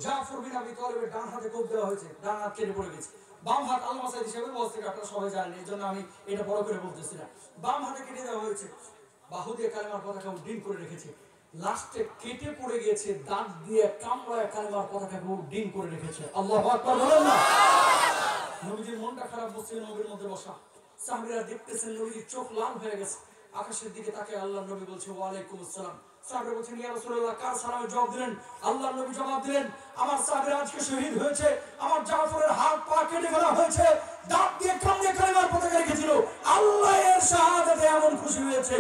জাফর বিন আবি তালেবের ডান হাতে কোপ দেওয়া হয়েছে, ডান হাত কেটে পড়ে গেছে। বাম হাত আল্লামা সাইদ সাহেবের বয়স থেকে আপনারা সবাই জানেন, এই জন্য আমি এটা বড় করে বলতেছি না। বাম হাতে কেটে দেওয়া হয়েছে, বাহু দিয়ে কালেমার পতাকা উড্ডীন করে রেখেছে। লাস্টে কেটে পড়ে গেছে, দাঁত দিয়ে কামড়ায় কালেমার পতাকাকে উড্ডীন করে রেখেছে। আল্লাহু আকবার বলেন না। নবীজির মনটা খারাপ, মসজিদ নবীর মধ্যে বসা, সাহাবীরা দেখতেছেন নবীজির চোখ লাল হয়ে গেছে। আকাশের দিকে তাকে আল্লাহর নবী বলছে ওয়া আলাইকুমুস সালাম। সাহাবীরা বলছেন ইয়া রাসূলুল্লাহ, কার সালামের জবাব দিলেন? আল্লাহর নবী জবাব দিলেন, আমার সাহাবীরা আজকে শহীদ হয়েছে, আমার জাফরের হাত পা কেটে ফেলা হয়েছে, দাঁত দিয়ে কামড়ে কালেমার পতাকা রেখেছিল, আল্লাহ এর শাহাদাতে এমন খুশি হয়েছে,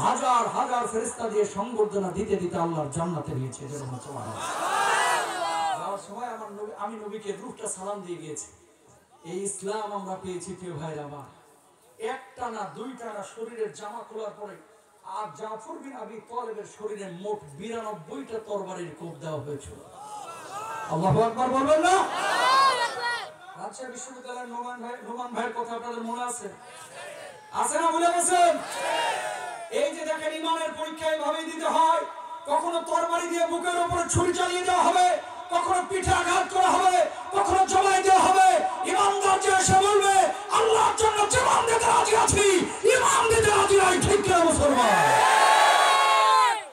হাজার হাজার ফেরেশতা দিয়ে সংবর্ধনা দিতে দিতে আল্লাহর জান্নাতে নিয়েছে। সুবহানাল্লাহ। যাওয়ার সময় আমি নবীকে রূহটা সালাম দিয়ে গিয়েছি। এই ইসলাম আমরা পেয়েছি প্রিয় ভাইরা আমার, একটা না দুইটা না, শরীরের জামা খোলার পরে আর জাফর বিন আবি তালেবের শরীরে মোট 92টা তরবারির কোপ দেওয়া হয়েছিল। আল্লাহু আকবার বলবেন না? রাজশাহী বিশ্ববিদ্যালয়ের নোমান ভাইয়ের কথা আপনাদের মনে আছে? আছে না ভুলে গেছেন? এই যে দেখেন ইমানের পরীক্ষা এইভাবেই দিতে হয়, কখনো তরবারি দিয়ে বুকের উপরে ছুরি চালিয়ে দেওয়া হবে, কখনো পিঠে আঘাত করা হবে, কখনো জমাই দেওয়া হবে। ইমানদার যে এসে বলবে আল্লাহর জন্য জীবন দিতে রাজি আছি, ইমান দিতে রাজি নাই, ঠিক কিনা মুসলমান?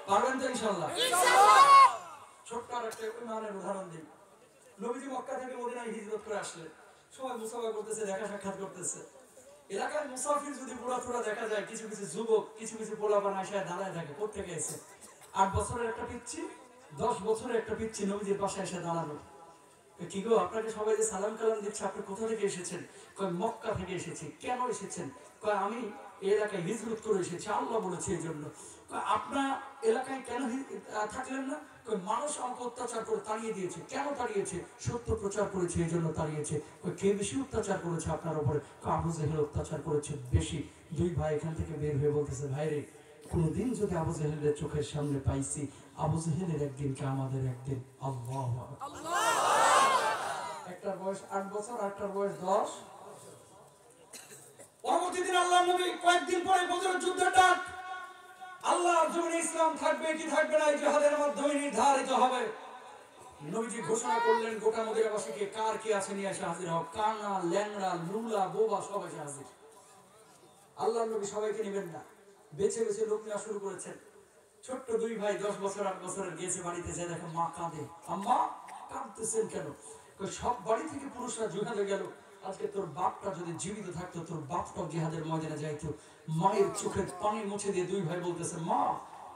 পারবেন তো ইনশাআল্লাহ? ছোট্ট একটা ইমানের উদাহরণ দিই। নবীজি মক্কা থেকে মদিনায় হিজরত করে আসলেন, সবাই মুসাফা করতেছে, দেখা সাক্ষাৎ করতেছে। এলাকায় মুসাফির যদি বুড়া দেখা যায়, কিছু কিছু যুবক, কিছু কিছু পোলাপান আসে দাঁড়ায় থাকে, কোত্থেকে এসে? 8 বছরের একটা পিচ্ছি, 10 বছরের একটা পিচ্ছি নবীজির পাশে এসে দাঁড়ালো। কি গো, আপনাকে সবাই যে সালাম কালাম দিচ্ছে, আপনি কোথা থেকে এসেছেন? কয় মক্কা থেকে এসেছি। কেন এসেছেন? কয় আমি এই এলাকায় হিজরত করে এসেছি, আল্লাহ বলেছে এই জন্য। কয় আপনার এলাকায় কেন থাকলেন না? কয় মানুষ আমাকে অত্যাচার করে তাড়িয়ে দিয়েছে। কেন তাড়িয়েছে? সত্য প্রচার করেছে এই জন্য তাড়িয়েছে। কয় কে বেশি অত্যাচার করেছে আপনার উপরে? কয় আবু জেহেল অত্যাচার করেছে বেশি। দুই ভাই এখান থেকে বের হয়ে বলতেছে, ভাই রে, কোনদিন যদি আবু জেহেলের চোখের সামনে পাইছি, আবু জেহেলের একদিন কে আমাদের একদিন। আল্লাহু আকবার। একটার বয়স 8 বছর, আরেকটার বয়স 10। পরবর্তী দিন আল্লাহর নবী কয়েকদিন পরে বদরের যুদ্ধের ডাক, আল্লাহর জমিনে ইসলাম থাকবে কি থাকবে না এই জিহাদের মাধ্যমে নির্ধারিত হবে। নবীজি ঘোষণা করলেন, গোটা মদিনাবাসীকে কার কি আছে নিয়ে এসে হাজির হও। কানা, ল্যাংড়া, লুলা, বোবা সব এসে হাজির। আল্লাহর নবী সবাইকে নেবেন না, বেছে বেছে লোক নেওয়া শুরু করেছেন। ছোট্ট দুই ভাই 10 বছর 8 বছরের গিয়েছে বাড়িতে, যায় দেখো মা কাঁদে। আম্মা কাঁদতেছেন কেন? সব বাড়ি থেকে পুরুষরা জিহাদে গেল, আজকে তোর বাপটা যদি জীবিত থাকতো, তোর বাপটাও জিহাদের ময়দানে যাইতো। মায়ের চোখের পানি মুছে দিয়ে দুই ভাই বলতেছে, মা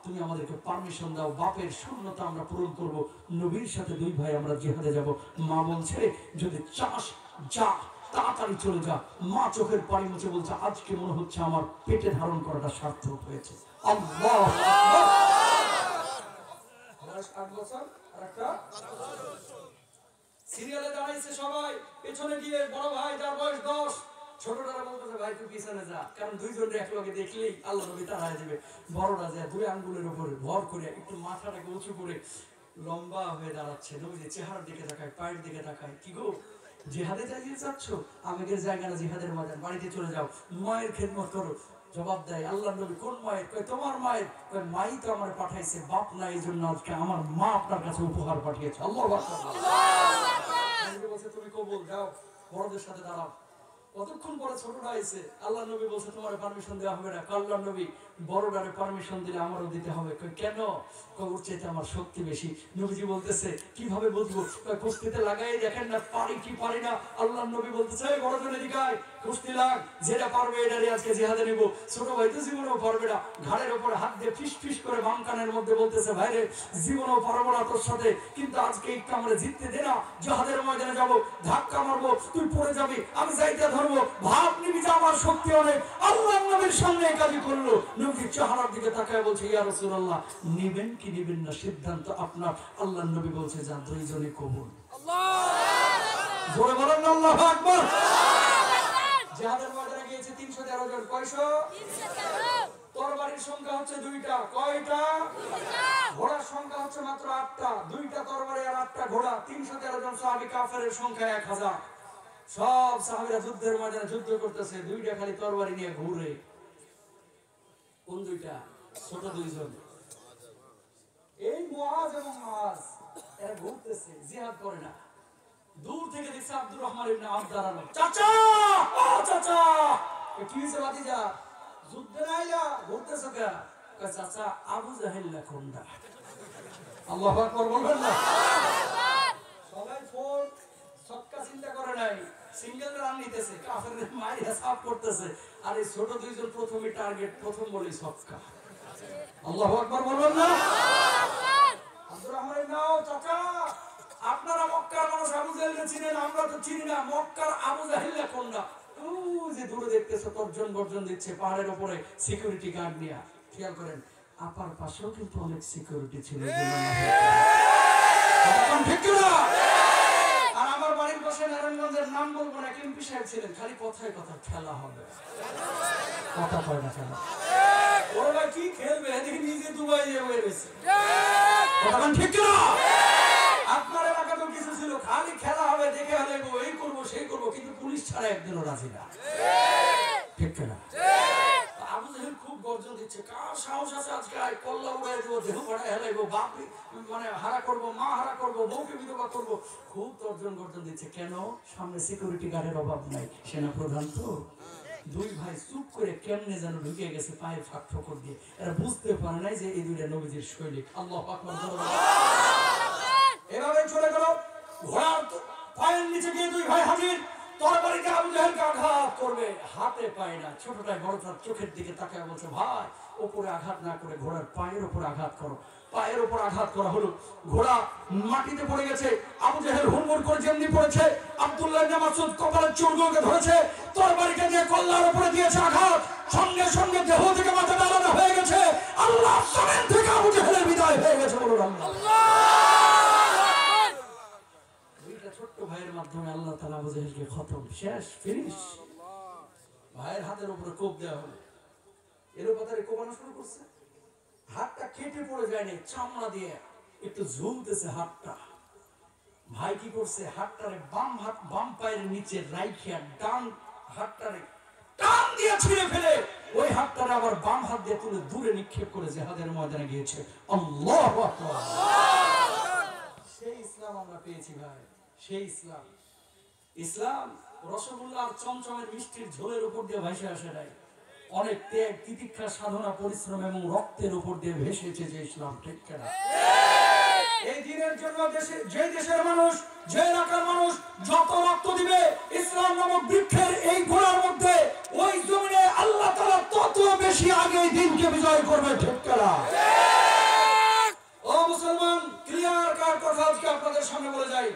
তুমি আমাদেরকে পারমিশন দাও, বাপের শূন্যতা আমরা পূরণ করব, নবীর সাথে দুই ভাই আমরা জিহাদে যাব। মা বলছে যদি চাস যা, তাড়াতাড়ি চলে যা। মা চোখের পানি মুছে বলছে, আজকে মনে হচ্ছে আমার পেটে ধারণ করাটা সার্থক হয়েছে। আল্লাহু আকবার। বয়স 8 বছর আর একটা সিরিয়ালে দাঁড়াইছে সবাই, পেছনে গিয়ে বড় ভাই যার বয়স 10, ছোটরা বলতেছে ভাই তুই পিছনে যা, কারণ দুইজন একলগে দেখলেই আল্লাহ নবী তাড়ায় দিবে। বড়রা যায় 2 আঙ্গুলের উপরে ভর করে একটু মাথাটাকে উঁচু করে লম্বা হয়ে দাঁড়াচ্ছে। নবী চেহারার দিকে তাকায়, পায়ের দিকে তাকায়, কি গো জিহাদে যাইতে চাচ্ছ? আমের জায়গা না জিহাদের ময়দান, বাড়িতে চলে যাও, মায়ের খেদমত করো। জবাব দেয় আল্লাহ নবী, কোন মায়ের? কয় তোমার মায়ের। কয় মাই তো আমার পাঠাইছে, বাপ না এই জন্য আজকে আমার মা আপনার কাছে উপহার পাঠিয়েছে। আল্লাহু আকবার। বলছে তুমি কবুল, যাও বড়দের সাথে দাঁড়াও। কতক্ষণ পরে ছোটটা আইছে, আল্লাহ নবী বলছে তোমার পারমিশন দেওয়া হবে না। আল্লাহ নবী বড়টারে পারমিশন দিলে আমারও দিতে হবে। কেন? ওর চাইতে আমার শক্তি বেশি। নবীজি বলতেছে কিভাবে বুঝবো? কুস্তিতে লাগাই দেখেন না পারি কি পারি না। আল্লাহ নবী বলতেছে বড় জনে দিকায় কুস্তি লাগ, যেটা পারবে এটারই আজকে জিহাদে নিব। ছোট ভাই তো জীবনেও পারবে না। ঘাড়ের উপরে হাত দিয়ে ফিস ফিস করে বাম কানের মধ্যে বলতেছে ভাইরে জীবনেও পারবো না তোর সাথে, কিন্তু আজকে একটু আমরা জিততে দে না, জিহাদের ময়দানে যাবো, ধাক্কা মারবো, তুই পড়ে যাবি, আমি যাইতে ধরবো, ভাব নিবি যে আমার শক্তি অনেক। আল্লাহ নবীর সামনে এই কাজই করলো। নবীর চেহারার দিকে তাকায় বলছে ইয়া রাসূলুল্লাহ নিবেন কি নিবেন না সিদ্ধান্ত আপনার। আল্লাহ নবী বলছে যান দুইজনই কবুল। আল্লাহ জোরে বলেন না আল্লাহু আকবার। জিহাদের ময়দানে গিয়েছে 313 জন। কয়শো? 313। তরবারির সংখ্যা হচ্ছে 2টা। কয়টা? 2টা। ঘোড়ার সংখ্যা হচ্ছে মাত্র 8টা। 2টা তরবারি আর 8টা ঘোড়া। 313 জন সাহাবী, কাফেরের সংখ্যা 1000। সব সাহাবীরা যুদ্ধের ময়দানে যুদ্ধ করতেছে, 2টা খালি তরবারি নিয়ে ঘুরে। কোন 2টা? ছোট 2জন। এই মুআজ এবং মুআজ এরা ঘুরতেছে, জিহাদ করে না। দূর থেকে দেখছে আব্দুর রহমান ইবনে আওফ দাঁড়ানো। চাচা, ও চাচা, কি হইছে ভাতিজা? যুদ্ধে আইলা ঘুরতেছো কে? কয় চাচা আবু জাহেল কোনটা? আল্লাহু আকবার বলবেন না? সবাই ফোন ছক্কা চিন্তা করে নাই, সিঙ্গেল রান নিতেছে, কাফেরদের মাইরা সাফ করতেছে। আর এই ছোট 2জন প্রথমে টার্গেট, প্রথম বলি ছক্কা। আল্লাহু আকবার বলবেন না? আব্দুর রহমান নাও চাচা, আপনারা মক্কার মানুষ আবু জাহেলকে চিনেন, আমরা তো চিনি না। মক্কার আবু জাহেল কোনটা? ওই যে দূরে দেখতেছো তর্জন গর্জন দিচ্ছে পাহাড়ের উপরে সিকিউরিটি গার্ড নিয়ে। খেয়াল করেন আপার পাশেও কিন্তু অনেক সিকিউরিটি ছিল। ঠিক না? আর আমার বাড়ির পাশে নারায়ণগঞ্জের নাম বলবো না, এমপি সাহেব ছিলেন, খালি কথায় কথা খেলা হবে, কথা কয় না খেলা। ওরা কি খেলবে? এদিকে নিজে দুবাই যাবে রয়েছে। ঠিক না? আপনার এলাকাতেও কিছু ছিল, খালি খেলা হবে, দেখে হারাইবো, এই করবো সেই করবো, কিন্তু পুলিশ ছাড়া একদিনও রাজি না। ঠিক না? আবু জাহেল খুব গর্জন দিচ্ছে, কার সাহস আছে আজকে আয় কল্লা উড়াই দেবো, দেহ পাড়ায় হেলাইবো, বাপ মানে হারা করবো, মা হারা করবো, বউকে বিধবা করবো। খুব তর্জন গর্জন দিচ্ছে। কেন? সামনে সিকিউরিটি গার্ডের অভাব নাই, সেনা প্রধান তো। 2 ভাই চুপ করে কেমনে যেন ঢুকে গেছে পায়ের ফাঁক ফোকর দিয়ে। এরা বুঝতে পারে নাই যে এই 2টা নবীজির সৈনিক। আল্লাহু আকবার। এভাবে চলে গেল। ঘোড়ার পায়ের নিচে গিয়ে 2 ভাই হাজির। তরবারিতে আবু জাহেলকে আঘাত করবে, হাতে পায় না। ছোটটাই বড়টার চোখের দিকে তাকায় বলছে ভাই উপরে আঘাত না করে ঘোড়ার পায়ের উপর আঘাত করো। পায়ের উপর আঘাত করা হলো, ঘোড়া মাটিতে পড়ে গেছে। আবু জাহেল হুড়মুড় করে যেমনি পড়েছে, আব্দুল্লাহ ইবনে মাসউদ কপালের চুলগুলোকে ধরেছে, তরবারিটা দিয়ে কল্লার উপরে দিয়েছে আঘাত। সঙ্গে সঙ্গে দেহ থেকে মাথাটা আলাদা হয়ে গেছে। আল্লাহ জমিন থেকে আবু জাহেলের বিদায় হয়ে গেছে। বলুন আল্লাহ। ছোট্ট ভাইয়ের মাধ্যমে আল্লাহ তাআলা আবু জাহেলকে খতম, শেষ, ফিনিশ। ভাইয়ের হাতের উপরে কোপ দেওয়া হলো। এর উপরে কোপানো শুরু করছে। হাতটা কেটে পড়ে যায়নি, চামড়া দিয়ে একটু ঝুলতেছে হাতটা। ভাই কি করছে? হাতটারে বাম পায়ের নিচে রাইখিয়া ডান হাতটারে টান দিয়ে ছিঁড়ে ফেলে ওই হাতটারে আবার বাম হাত দিয়ে তুলে দূরে নিক্ষেপ করে জিহাদের ময়দানে গিয়েছে। আল্লাহু আকবার। সেই ইসলাম আমরা পেয়েছি ভাই, সেই ইসলাম। ইসলাম রসগোল্লা আর চমচমের মিষ্টির ঝোলের উপর দিয়ে ভেসে আসে নাই, অনেক ত্যাগ তিতিক্ষা সাধনা পরিশ্রম এবং রক্তের উপর দিয়ে ভেসেছে যে ইসলাম। ঠিক কিনা? এই দিনের জন্য যে দেশের মানুষ, যে এলাকার মানুষ যত রক্ত দিবে ইসলাম নামক বৃক্ষের এই গোড়ার মধ্যে, ওই জমিনে আল্লাহ তাআলা তত বেশি আগে এই দিনকে বিজয় করবে। ঠিক কিনা? ও মুসলমান, ক্লিয়ার কার কথা আজকে আপনাদের সামনে বলে যাই।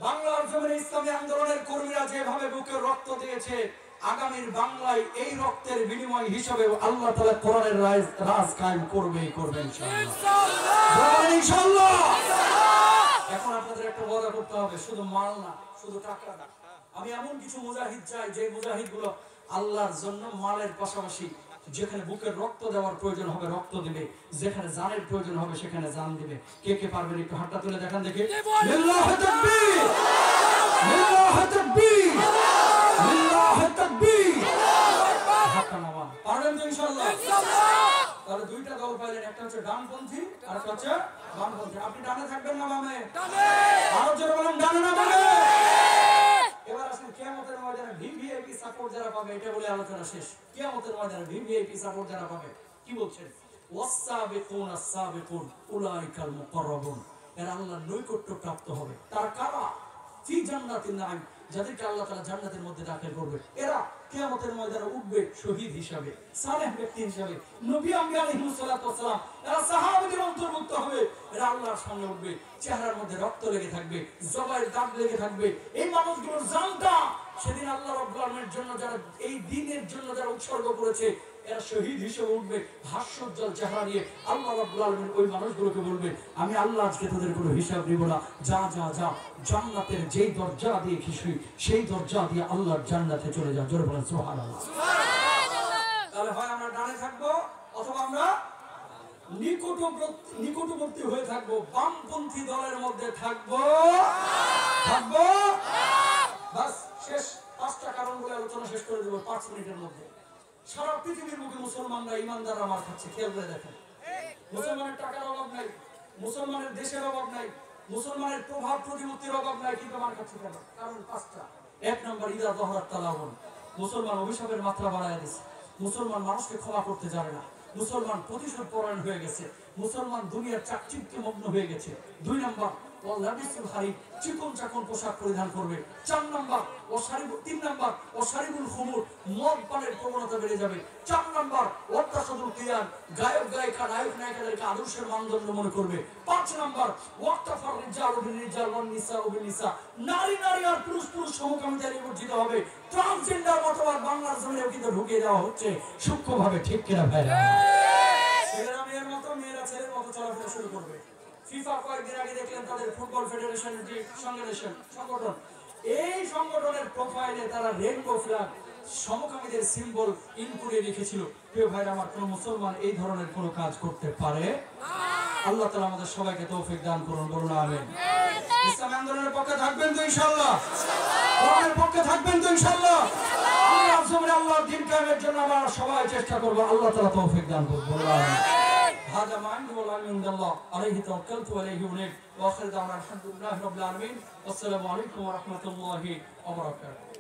বাংলার জমিনে ইসলামী আন্দোলনের কর্মীরা যেভাবে বুকের রক্ত দিয়েছে, আগামীর বাংলায় এই রক্তের বিনিময় হিসেবে আল্লাহ তাআলা কোরআনের রাজ কায়েম করবেই করবেন ইনশাআল্লাহ। ইনশাআল্লাহ। এখন আপনাদের একটা ওয়াদা করতে হবে, শুধু মাল না, শুধু টাকা না। আমি এমন কিছু মুজাহিদ চাই যে মুজাহিদগুলো আল্লাহর জন্য মালের পাশাপাশি যেখানে বুকের রক্ত দেওয়ার প্রয়োজন হবে রক্ত দিবে, যেখানে জানের প্রয়োজন হবে সেখানে জান দিবে। কে কে পারবেন একটু হাতটা তুলে দেখান দেখি। লিল্লাহি তাকবীর, লিল্লাহি তাকবীর, লিল্লাহি তাকবীর। হাতটা নামান। পারবেন তো ইনশাআল্লাহ? তাহলে 2টা দল পাইলেন, একটা হচ্ছে ডানপন্থী আর একটা হচ্ছে বামপন্থী। আপনি ডানে থাকবেন না বামে? ডানে। আরো জোরে বলুন, ডানে না বামে? এবার আসেন কিয়ামতের ময়দানে ভিভিআইপি সাপোর্ট যারা পাবে, এটা বলে আলোচনা শেষ। কিয়ামতের ময়দানে ভিভিআইপি সাপোর্ট যারা পাবে, কি বলছেন? ওয়াস-সাবিকুনা আস-সাবিকুন উলাইকাল মুকাররাবুন, এরা আল্লাহর নৈকট্য প্রাপ্ত হবে। তারা কারা? ফি জান্নাতিন নাঈম, যাদেরকে আল্লাহ তাআলা জান্নাতের মধ্যে দাখিল করবে। এরা কিয়ামতের ময়দানে উঠবে শহীদ হিসাবে, সালেহ ব্যক্তি হিসাবে, নবী আম্বিয়া আলাইহিস সালাতু ওয়াস সালাম, এরা সাহাবীদের অন্তর্ভুক্ত হবে। এরা আল্লাহর সামনে উঠবে, চেহারার মধ্যে রক্ত লেগে থাকবে, জবাইয়ের দাগ লেগে থাকবে। এই মানুষগুলোর জানটা সেদিন আল্লাহ রাব্বুল আলামিনের জন্য, যারা এই দ্বীনের জন্য যারা উৎসর্গ করেছে, এরা শহীদ হিসেবে উঠবে হাস্যোজ্জ্বল চেহারা নিয়ে। আল্লাহ রাব্বুল আলামিন ওই মানুষগুলোকে বলবে, আমি আল্লাহ আজকে তোদের কোনো হিসাব দিব না, যা যা যা, জান্নাতের যেই দরজা দিয়ে খুশি সেই দরজা দিয়ে আল্লাহর জান্নাতে চলে যা। জোরে বলেন সুবহানাল্লাহ। তাহলে হয় আমরা ডানে থাকবো, অথবা আমরা নিকটবর্তী হয়ে থাকবো, বামপন্থী দলের মধ্যে থাকবো। বাস শেষ। 5টা কারণ বলে আলোচনা শেষ করে দেবো 5 মিনিটের মধ্যে। সারা পৃথিবীর মুখে মুসলমানরা, ইমানদাররা মার খাচ্ছে। খেয়াল করে দেখেন, মুসলমানের টাকার অভাব নাই, মুসলমানের দেশের অভাব নাই, মুসলমানের প্রভাব প্রতিপত্তির অভাব নাই, কিন্তু মার খাচ্ছে কেন? কারণ 5টা। 1 নম্বর, ইদা যহরাত তালাউন, মুসলমান অভিশাপের মাত্রা বাড়ায় দিচ্ছে। মুসলমান মানুষকে ক্ষমা করতে জানে না, মুসলমান প্রতিশোধ পরায়ণ হয়ে গেছে, মুসলমান দুনিয়ার চাকচিক্যে মগ্ন হয়ে গেছে। 2 নম্বর, ওয়াল্লাবিসুল হারিব, চিকন চাকন পোশাক পরিধান করবে। 4 নম্বর, 3 নম্বর, ওয়াশারিবুল খুমুর, মদ পানের প্রবণতা বেড়ে যাবে। 4 নম্বর, ওয়াত্তাসাদুল কিয়ান, গায়ক গায়িকা, নায়ক নায়িকাদেরকে আদর্শের মানদণ্ড মনে করবে। 5 নম্বর, ওয়াক্তাফার রিজাল বিল রিজাল ওয়ান নিসা বিল নিসা, নারী নারী আর পুরুষ পুরুষ সমকামিতা নিবর্জিত হবে। ট্রান্সজেন্ডার মতবাদ বাংলার জমিনেও কিন্তু ঢুকিয়ে দেওয়া হচ্ছে সূক্ষ্মভাবে, ঠিক কিনা ভাইরা? ছেলেরা মেয়ের মতো, মেয়েরা ছেলের মতো চলাফেরা শুরু করবে। ফিফা কয়েকদিন আগে দেখলেন তাদের ফুটবল ফেডারেশনের যে সংগঠন, এই সংগঠনের প্রোফাইলে তারা রেইনবো ফ্ল্যাগ, সমকামীদের সিম্বল ইনক্লুডে রেখেছিল। প্রিয় ভাইরা আমার, কোন মুসলমান এই ধরনের কোন কাজ করতে পারে না। আল্লাহ তাআলা আমাদের সবাইকে তৌফিক দান করুন, বলুন আমিন। ইসলামী আন্দোলনের পক্ষে থাকবেন তো ইনশাআল্লাহ? কোরআনের পক্ষে থাকবেন তো ইনশাআল্লাহ? আল্লাহর দ্বীন কায়েমের জন্য আমরা সবাই চেষ্টা করব। আল্লাহ তাআলা তৌফিক দান করুন, বলুন আমিন। هذا ما عندي والعلم عند الله، عليه توكلت وعليه أنيب، وآخر دعوانا الحمد لله رب العالمين، والسلام عليكم ورحمة الله وبركاته.